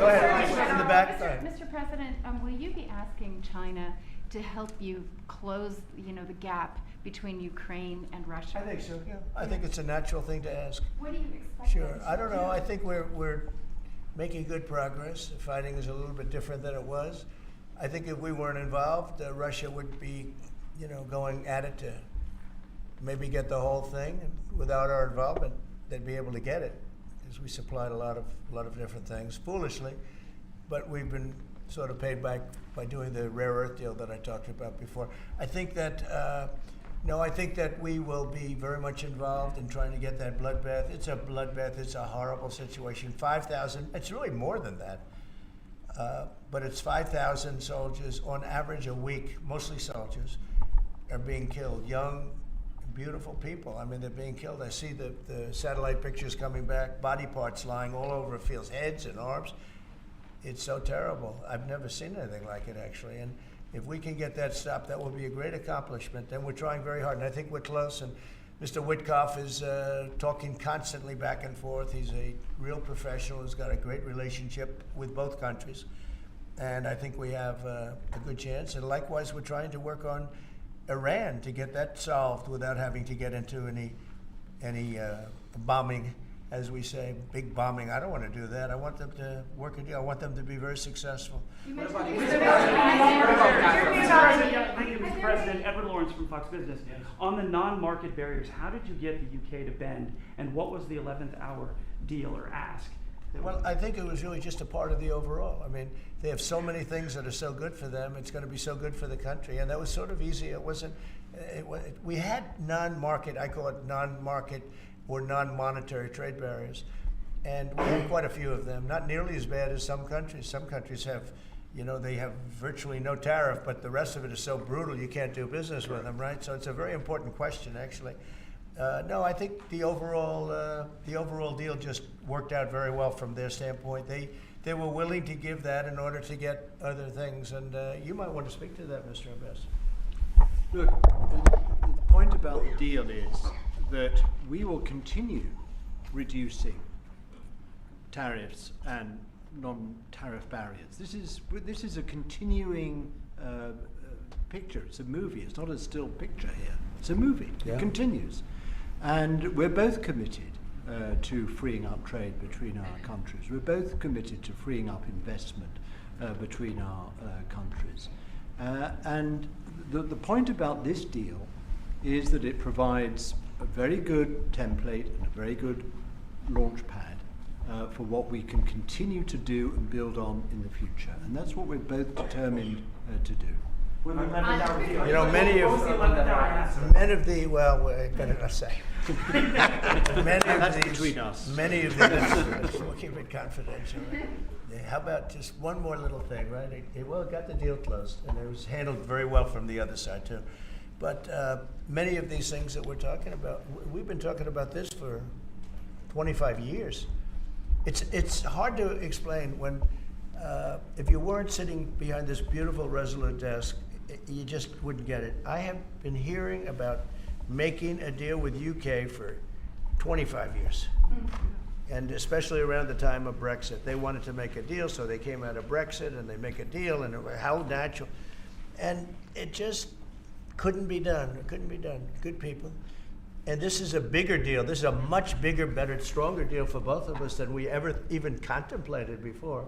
Speaker 1: ahead, in the back.
Speaker 17: Mr. President, will you be asking China to help you close, the gap between Ukraine and Russia?
Speaker 1: I think so, yeah. I think it's a natural thing to ask.
Speaker 17: What do you expect?
Speaker 1: Sure. I don't know. I think we're making good progress. The fighting is a little bit different than it was. I think if we weren't involved, Russia would be, going at it to maybe get the whole thing. And without our involvement, they'd be able to get it, because we supplied a lot of different things, foolishly. But we've been sort of paid back by doing the rare earth deal that I talked about before. I think that I think that we will be very much involved in trying to get that bloodbath. It's a bloodbath. It's a horrible situation. 5,000. It's really more than that. But it's 5,000 soldiers on average a week, mostly soldiers, are being killed. Young, beautiful people. I mean, they're being killed. I see the satellite pictures coming back, body parts lying all over fields, heads and arms. It's so terrible. I've never seen anything like it, actually. And if we can get that stopped, that will be a great accomplishment. And we're trying very hard, and I think we're close. And Mr. Witkoff is talking constantly back and forth. He's a real professional who's got a great relationship with both countries. And I think we have a good chance. And likewise, we're trying to work on Iran to get that solved without having to get into any bombing, as we say, big bombing. I don't want to do that. I want them to work a deal. I want them to be very successful.
Speaker 18: Mr. President, Edward Lawrence from Fox Business. Yes. On the non-market barriers, how did you get the UK to bend, and what was the 11th hour deal or ask?
Speaker 1: Well, I think it was really just a part of the overall. I mean, they have so many things that are so good for them. It's going to be so good for the country, and that was sort of easy. It wasn't. We had non-market. I call it non-market or non-monetary trade barriers. And we have quite a few of them, not nearly as bad as some countries. Some countries have, they have virtually no tariff, but the rest of it is so brutal you can't do business with them, right? So it's a very important question, actually. No, I think the overall deal just worked out very well from their standpoint. They were willing to give that in order to get other things, and you might want to speak to that, Mr. Abbas.
Speaker 5: Look, the point about the deal is that we will continue reducing tariffs and non-tariff barriers. This is a continuing picture. It's a movie. It's not a still picture here. It's a movie.
Speaker 1: Yeah.
Speaker 5: It continues. And we're both committed to freeing up trade between our countries. We're both committed to freeing up investment between our countries. And the point about this deal is that it provides a very good template and a very good launch pad for what we can continue to do and build on in the future. And that's what we're both determined to do.
Speaker 1: Many of the, well, we're going to say,
Speaker 5: That's between us.
Speaker 1: Many of these, we'll keep it confidential. Yeah, how about just one more little thing, right? It got the deal closed, and it was handled very well from the other side, too. But many of these things that we're talking about, we've been talking about this for 25 years. It's hard to explain when, if you weren't sitting behind this beautiful Resolute desk, you just wouldn't get it. I have been hearing about making a deal with UK for 25 years. And especially around the time of Brexit. They wanted to make a deal, so they came out of Brexit and they make a deal, and how natural. And it just couldn't be done. It couldn't be done. Good people. And this is a bigger deal. This is a much bigger, better, stronger deal for both of us than we ever even contemplated before.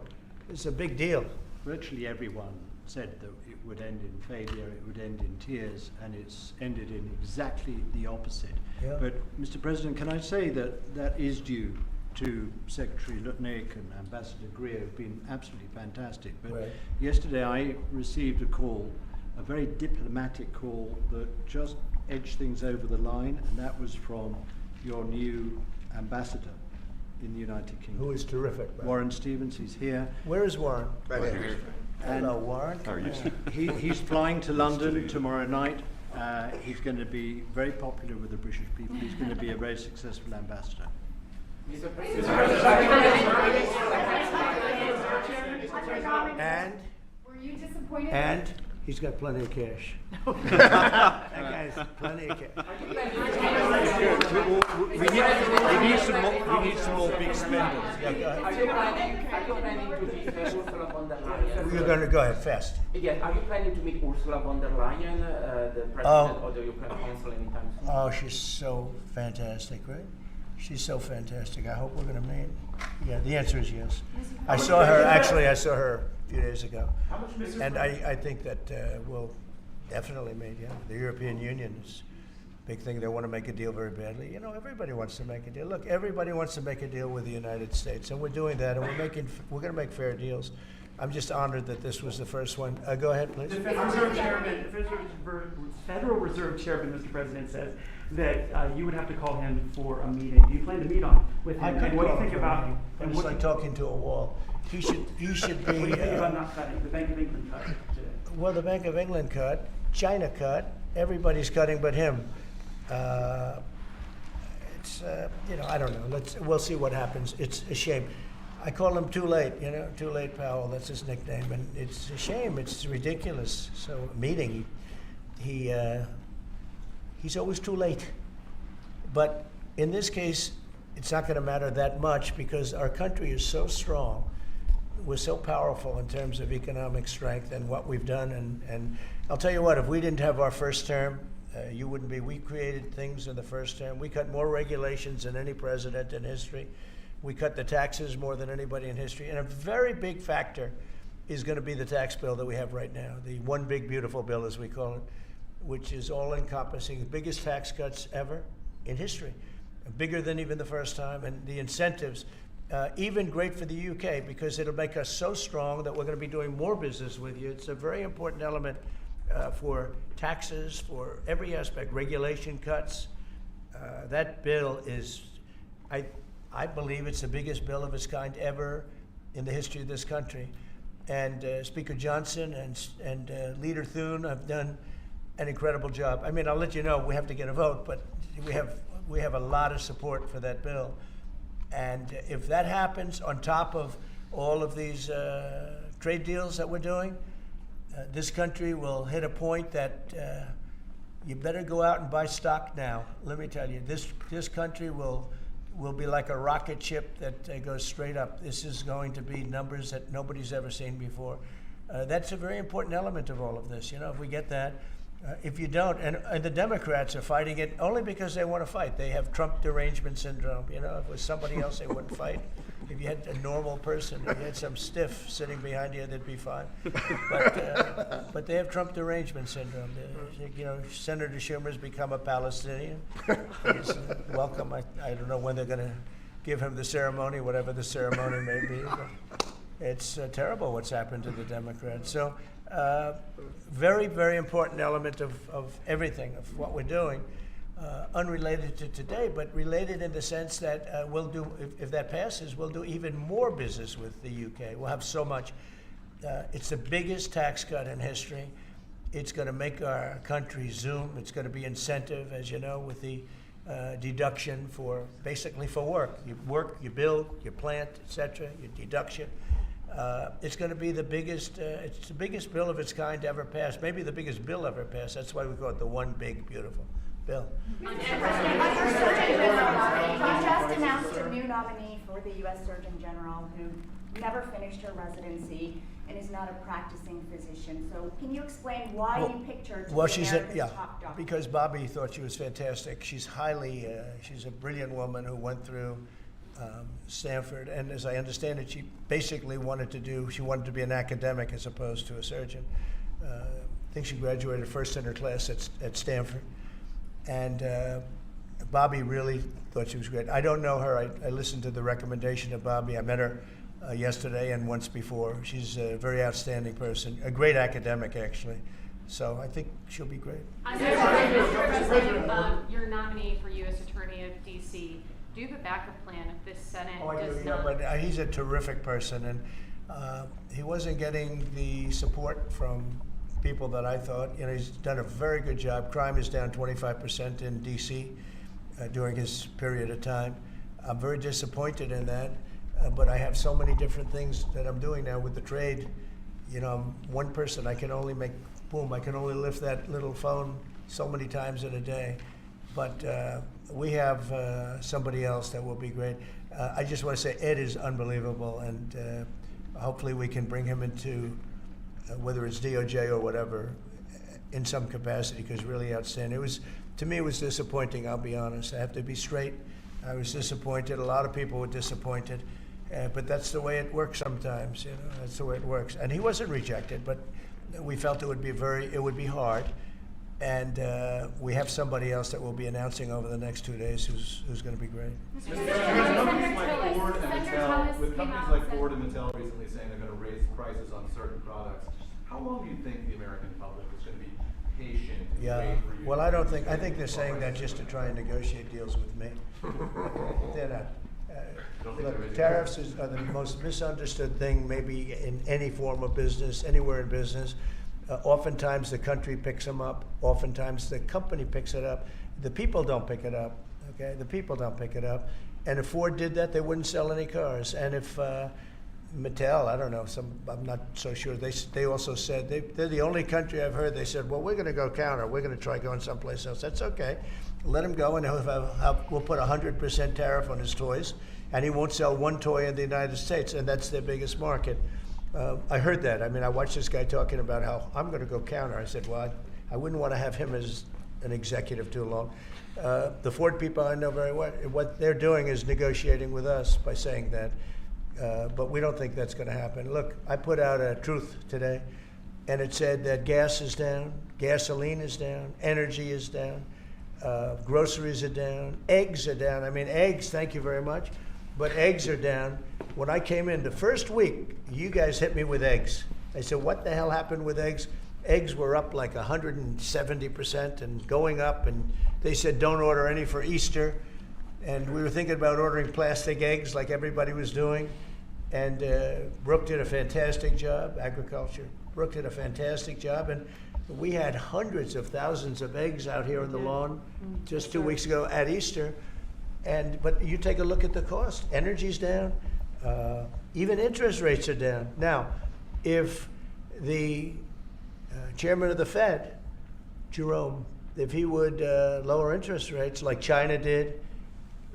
Speaker 1: It's a big deal.
Speaker 5: Virtually everyone said that it would end in failure, it would end in tears, and it's ended in exactly the opposite.
Speaker 1: Yeah.
Speaker 5: But, Mr. President, can I say that that is due to Secretary Lutnick and Ambassador Greer, who've been absolutely fantastic. But
Speaker 1: right.
Speaker 5: Yesterday I received a call, a very diplomatic call that just edged things over the line, and that was from your new ambassador in the United Kingdom.
Speaker 1: Who is terrific. Right?
Speaker 5: Warren Stevens, he's here.
Speaker 1: Where is Warren?
Speaker 3: Right here.
Speaker 1: Hello, Warren.
Speaker 8: How are you?
Speaker 5: He's flying to London tomorrow night. He's going to be very popular with the British people. He's going to be a very successful ambassador.
Speaker 1: And?
Speaker 16: Were you disappointed?
Speaker 1: And he's got plenty of cash. That guy's plenty of cash.
Speaker 5: We need some more big spenders.
Speaker 1: Yeah, go ahead.
Speaker 10: Are you planning to meet Ursula von der Leyen?
Speaker 1: You're going to go ahead fast.
Speaker 10: Yes, are you planning to meet Ursula von der Leyen, the president of the European Council, anytime soon?
Speaker 1: Oh, she's so fantastic, right? She's so fantastic. I hope we're going to meet. Yeah, the answer is yes. I saw her a few days ago. And I think that we'll definitely meet, yeah. The European Union is a big thing. They want to make a deal very badly. You know, everybody wants to make a deal. Look, everybody wants to make a deal with the United States, and we're doing that, and we're going to make fair deals. I'm just honored that this was the first one. Go ahead, please.
Speaker 18: The Federal Reserve Chairman, Mr. President, says that you would have to call him for a meeting. Do you plan to meet with him? And what do you think about?
Speaker 1: And it's like talking to a wall. He should be.
Speaker 18: What do you think about not cutting? The Bank of England cut today.
Speaker 1: Well, the Bank of England cut, China cut, everybody's cutting but him. It's I don't know. We'll see what happens. It's a shame. I call him Too Late, Too Late Powell. That's his nickname, and it's a shame. It's ridiculous. So meeting, he's always too late. But in this case, it's not going to matter that much because our country is so strong. We're so powerful in terms of economic strength and what we've done. And I'll tell you what, if we didn't have our first term, you wouldn't be. We created things in the first term. We cut more regulations than any president in history. We cut the taxes more than anybody in history. And a very big factor is going to be the tax bill that we have right now, the one big beautiful bill, as we call it, which is all-encompassing, the biggest tax cuts ever in history, bigger than even the first time, and the incentives, even great for the UK because it'll make us so strong that we're going to be doing more business with you. It's a very important element for taxes, for every aspect, regulation cuts. That bill is I believe it's the biggest bill of its kind ever in the history of this country. And Speaker Johnson and Leader Thune have done an incredible job. I mean, I'll let you know we have to get a vote, but we have a lot of support for that bill. And if that happens on top of all of these trade deals that we're doing, this country will hit a point that you better go out and buy stock now. Let me tell you, this country will be like a rocket ship that goes straight up. This is going to be numbers that nobody's ever seen before. That's a very important element of all of this. You know, if we get that, if you don't, and the Democrats are fighting it only because they want to fight. They have Trump derangement syndrome. You know, if it was somebody else, they wouldn't fight. If you had a normal person, if you had some stiff sitting behind you, they'd be fine. But they have Trump derangement syndrome. You know, Senator Schumer's become a Palestinian. He's welcome. I don't know when they're going to give him the ceremony, whatever the ceremony may be. But it's terrible what's happened to the Democrats. So very, very important element of everything, of what we're doing. Unrelated to today, but related in the sense that we'll do, if that passes, we'll do even more business with the UK. We'll have so much. It's the biggest tax cut in history. It's going to make our country zoom. It's going to be incentive, as you know, with the deduction for basically for work. You work, you build, you plant, etc. Your deduction. It's going to be the biggest. It's the biggest bill of its kind ever passed. Maybe the biggest bill ever passed. That's why we call it the one big beautiful bill.
Speaker 13: You just announced a new nominee for the U.S. Surgeon General who never finished her residency and is not a practicing physician. So can you explain why you picked her to be America's top doctor?
Speaker 1: Because Bobby thought she was fantastic. She's she's a brilliant woman who went through Stanford, and as I understand it, she basically wanted to be an academic as opposed to a surgeon. I think she graduated first in her class at Stanford. And Bobby really thought she was great. I don't know her. I listened to the recommendation of Bobby. I met her yesterday and once before. She's a very outstanding person, a great academic, actually. So I think she'll be great.
Speaker 7: Mr. President, your nominee for U.S. Attorney of D.C., do you have a backup plan if this Senate does not?
Speaker 1: But he's a terrific person, and he wasn't getting the support from people that I thought. You know, he's done a very good job. Crime is down 25% in D.C. During his period of time. I'm very disappointed in that, but I have so many different things that I'm doing now with the trade. You know, I'm one person. I can only I can only lift that little phone so many times in a day. But we have somebody else that will be great. I just want to say Ed is unbelievable, and hopefully we can bring him into whether it's DOJ or whatever, in some capacity, because really outstanding. To me, it was disappointing, I'll be honest. I have to be straight. I was disappointed. A lot of people were disappointed. But that's the way it works sometimes, you know. That's the way it works. And he wasn't rejected, but we felt it would be hard. And we have somebody else that we'll be announcing over the next 2 days who's going to be great.
Speaker 15: With companies like Ford and Mattel recently saying they're going to raise prices on certain products, how long do you think the American public is going to be patient and wait for you?
Speaker 1: Well, I think they're saying that just to try and negotiate deals with me. They're not. Look, tariffs are the most misunderstood thing maybe in any form of business, anywhere in business. Oftentimes the country picks them up. Oftentimes the company picks it up. The people don't pick it up. Okay, the people don't pick it up. And if Ford did that, they wouldn't sell any cars. And if Mattel, I don't know, I'm not so sure. They also said they're the only country I've heard. They said, well, we're going to go counter. We're going to try going someplace else. That's okay. Let him go, and we'll put 100% tariff on his toys, and he won't sell one toy in the United States, and that's their biggest market. I heard that. I mean, I watched this guy talking about how I'm going to go counter. I said, well, I wouldn't want to have him as an executive too long. The Ford people I know very well. What they're doing is negotiating with us by saying that. But we don't think that's going to happen. Look, I put out a truth today, and it said that gas is down, gasoline is down, energy is down, groceries are down, eggs are down. I mean, eggs, thank you very much, but eggs are down. When I came in the first week, you guys hit me with eggs. I said, what the hell happened with eggs? Eggs were up like 170% and going up, and they said don't order any for Easter. And we were thinking about ordering plastic eggs like everybody was doing. And Brooke did a fantastic job, agriculture. Brooke did a fantastic job. And we had hundreds of thousands of eggs out here on the lawn just 2 weeks ago at Easter. But you take a look at the cost. Energy's down. Even interest rates are down. Now, if the chairman of the Fed, Jerome, if he would lower interest rates like China did,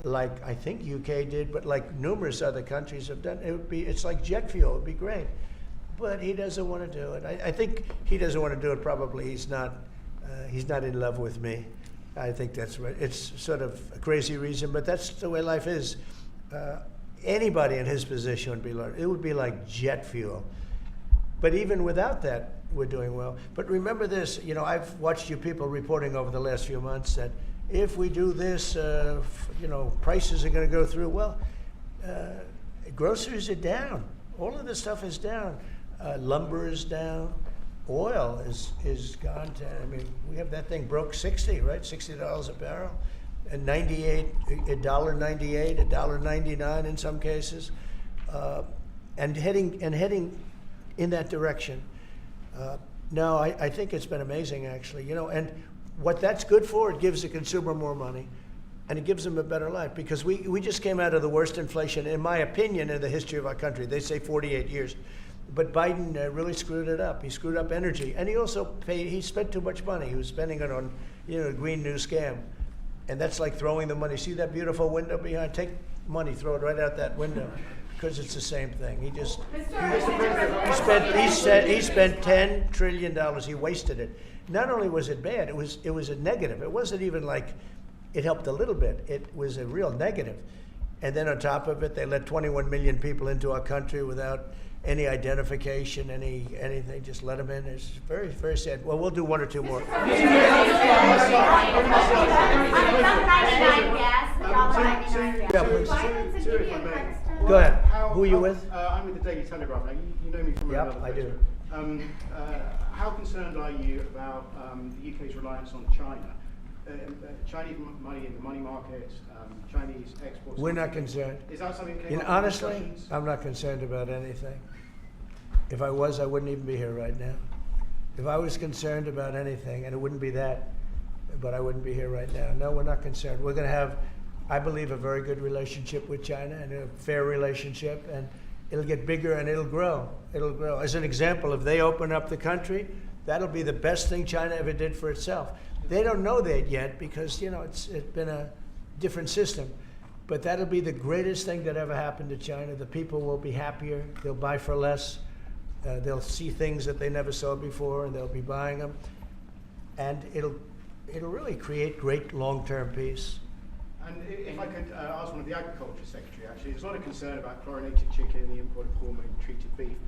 Speaker 1: like I think UK did, but like numerous other countries have done, it's like jet fuel. It would be great. But he doesn't want to do it. I think he doesn't want to do it. Probably he's not in love with me. I think that's right. It's sort of a crazy reason, but that's the way life is. Anybody in his position would be like, it would be like jet fuel. But even without that, we're doing well. But remember this, I've watched you people reporting over the last few months that if we do this, prices are going to go through. Well, groceries are down. All of this stuff is down. Lumber is down. Oil is gone to, we have that thing broke 60, right? $60 a barrel. And $1.98, $1.99 in some cases. And heading in that direction. No, I think it's been amazing, actually. And what that's good for, it gives the consumer more money, and it gives them a better life. Because we just came out of the worst inflation, in my opinion, in the history of our country. They say 48 years. But Biden really screwed it up. He screwed up energy. And he also he spent too much money. He was spending it on, a green new scam. And that's like throwing the money. See that beautiful window behind? Take money, throw it right out that window. Because it's the same thing. He spent $10 trillion. He wasted it. Not only was it bad, it was a negative. It wasn't even like it helped a little bit. It was a real negative. And then on top of it, they let 21 million people into our country without any identification, anything. Just let them in. It's very, very sad. Well, we'll do one or two more. Go ahead. Who are you with?
Speaker 19: I'm with the Daily Telegraph. Now, you know me from another
Speaker 1: I do.
Speaker 19: How concerned are you about the UK's reliance on China? Chinese money in the money market, Chinese exports?
Speaker 1: We're not concerned.
Speaker 19: Is that something that came up in
Speaker 1: honestly,
Speaker 19: discussions?
Speaker 1: I'm not concerned about anything. If I was, I wouldn't even be here right now. If I was concerned about anything, and it wouldn't be that, but I wouldn't be here right now. No, we're not concerned. We're going to have, I believe, a very good relationship with China, and a fair relationship, and it'll get bigger and it'll grow. It'll grow. As an example, if they open up the country, that'll be the best thing China ever did for itself. They don't know that yet because, it's been a different system. But that'll be the greatest thing that ever happened to China. The people will be happier. They'll buy for less. They'll see things that they never saw before, and they'll be buying them. And it'll really create great long-term peace.
Speaker 19: And if I could ask one of the Agriculture Secretary, actually, there's a lot of concern about chlorinated chicken, the import of hormone-treated beef.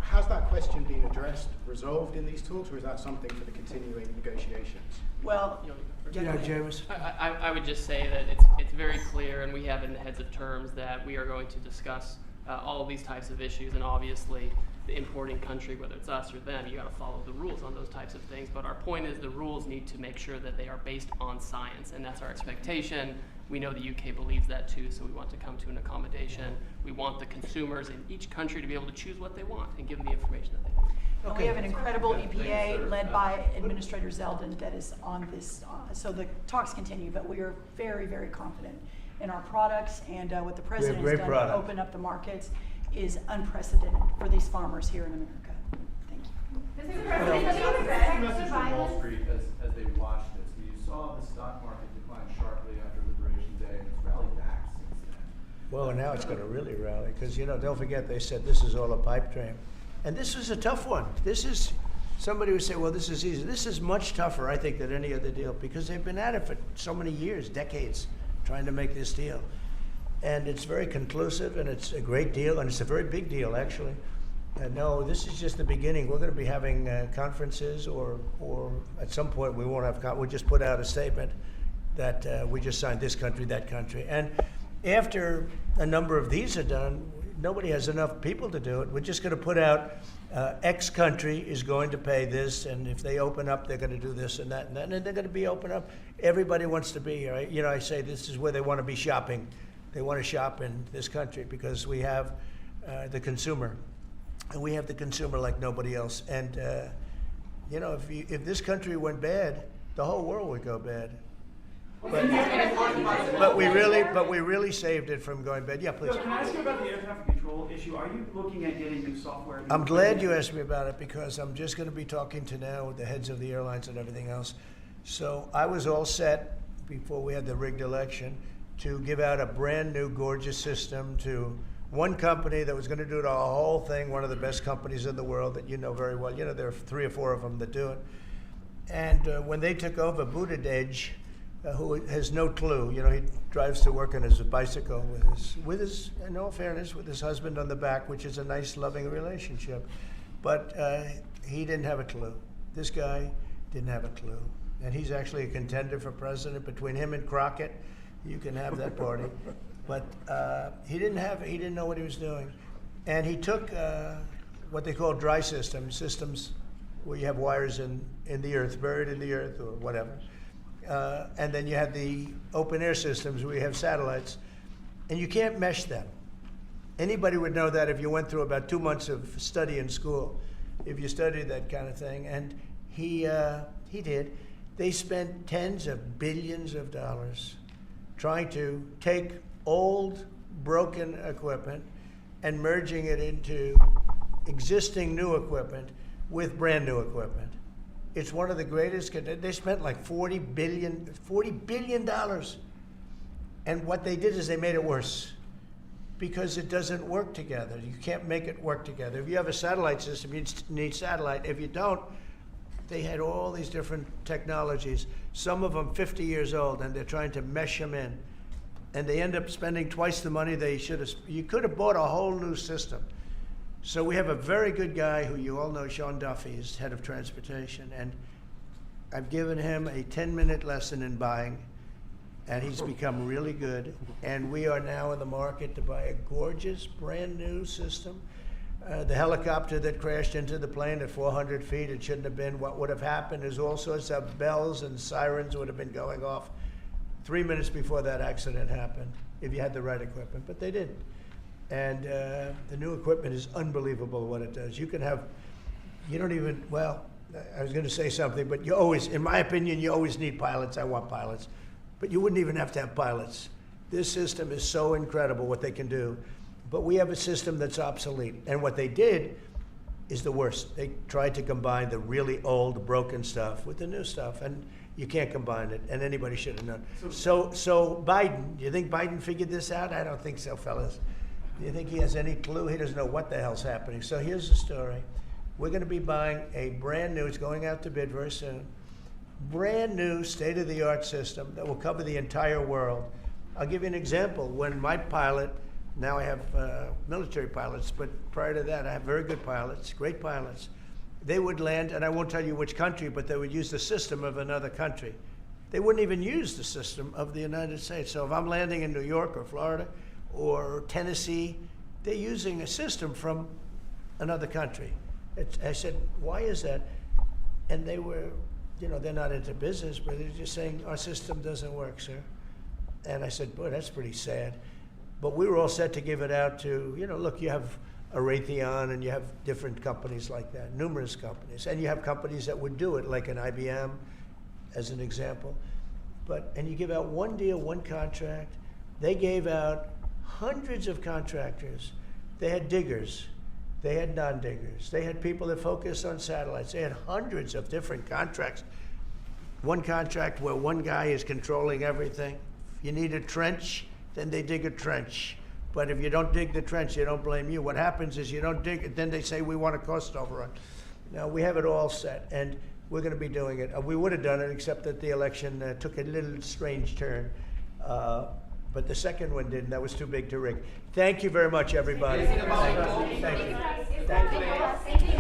Speaker 19: Has that question been addressed, resolved in these talks, or is that something for the continuing negotiations?
Speaker 9: Well,
Speaker 1: James.
Speaker 4: I would just say that it's very clear, and we have in the heads of terms that we are going to discuss all of these types of issues, and obviously the importing country, whether it's us or them, you got to follow the rules on those types of things. But our point is the rules need to make sure that they are based on science, and that's our expectation. We know the UK believes that too, so we want to come to an accommodation. We want the consumers in each country to be able to choose what they want and give them the information that they want.
Speaker 9: Okay. We have an incredible EPA led by Administrator Zeldin that is on this. So the talks continue, but we are very, very confident in our products, and what the president has done to open up the markets is unprecedented for these farmers here in America. Thank you.
Speaker 15: Message from Wall Street as they watched this. You saw the stock market decline sharply after Liberation Day, and it's rallied back since then.
Speaker 1: Well, now it's going to really rally because, don't forget they said this is all a pipe dream. And this is a tough one. This is, somebody would say, well, this is easy. This is much tougher, I think, than any other deal because they've been at it for so many years, decades, trying to make this deal. And it's very conclusive, and it's a great deal, and it's a very big deal, actually. No, this is just the beginning. We're going to be having conferences, or at some point we won't have, we'll just put out a statement that we just signed this country, that country. And after a number of these are done, nobody has enough people to do it. We're just going to put out X country is going to pay this, and if they open up, they're going to do this and that, and they're going to be open up. Everybody wants to be here. You know, I say this is where they want to be shopping. They want to shop in this country because we have the consumer, and we have the consumer like nobody else. And you know, if this country went bad, the whole world would go bad. But we really saved it from going bad. Yeah, please.
Speaker 18: Can I ask you about the air traffic control issue? Are you looking at getting new software?
Speaker 1: I'm glad you asked me about it because I'm just going to be talking to now with the heads of the airlines and everything else. So I was all set before we had the rigged election to give out a brand new gorgeous system to one company that was going to do the whole thing, one of the best companies in the world that you know very well. You know, there are 3 or 4 of them that do it. And when they took over, Buttigieg, who has no clue, you know, he drives to work on his bicycle with his, in all fairness, with his husband on the back, which is a nice, loving relationship. But he didn't have a clue. This guy didn't have a clue. And he's actually a contender for president. Between him and Crockett, you can have that party. But he didn't know what he was doing. And he took what they call dry systems where you have wires in the earth, buried in the earth or whatever. And then you have the open air systems where you have satellites, and you can't mesh them. Anybody would know that if you went through about 2 months of study in school, if you studied that kind of thing. And he did. They spent tens of billions of dollars trying to take old, broken equipment and merging it into existing new equipment with brand new equipment. It's one of the greatest. They spent like $40 billion. And what they did is they made it worse because it doesn't work together. You can't make it work together. If you have a satellite system, you need satellite. If you don't, they had all these different technologies, some of them 50 years old, and they're trying to mesh them in. And they end up spending twice the money they should have. You could have bought a whole new system. So we have a very good guy who you all know, Sean Duffy, is head of transportation, and I've given him a 10-minute lesson in buying, and he's become really good. And we are now in the market to buy a gorgeous, brand new system. The helicopter that crashed into the plane at 400 feet, it shouldn't have been. What would have happened is all sorts of bells and sirens would have been going off 3 minutes before that accident happened, if you had the right equipment, but they didn't. And the new equipment is unbelievable what it does. You can have, you don't even, well, I was going to say something, but you always, in my opinion, you always need pilots. I want pilots. But you wouldn't even have to have pilots. This system is so incredible what they can do. But we have a system that's obsolete. And what they did is the worst. They tried to combine the really old, broken stuff with the new stuff. And you can't combine it, and anybody should have known. So Biden, do you think Biden figured this out? I don't think so, fellas. Do you think he has any clue? He doesn't know what the hell's happening. So here's the story. We're going to be buying a brand new, it's going out to bid very soon, brand new state-of-the-art system that will cover the entire world. I'll give you an example. When my pilot, now I have military pilots, but prior to that I have very good pilots, great pilots. They would land, and I won't tell you which country, but they would use the system of another country. They wouldn't even use the system of the United States. So if I'm landing in New York or Florida or Tennessee, they're using a system from another country. I said, why is that? And they were, you know, they're not into business, but they're just saying, our system doesn't work, sir. And I said, boy, that's pretty sad. But we were all set to give it out to, you know, look, you have a Raytheon and you have different companies like that, numerous companies. And you have companies that would do it, like an IBM, as an example. And you give out one deal, one contract. They gave out hundreds of contractors. They had diggers. They had non-diggers. They had people that focused on satellites. They had hundreds of different contracts. One contract where one guy is controlling everything. If you need a trench, then they dig a trench. But if you don't dig the trench, they don't blame you. What happens is you don't dig it, then they say we want a cost overrun. Now, we have it all set, and we're going to be doing it. We would have done it, except that the election took a little strange turn. But the second one didn't. That was too big to rig. Thank you very much, everybody. Thank you. Thank you.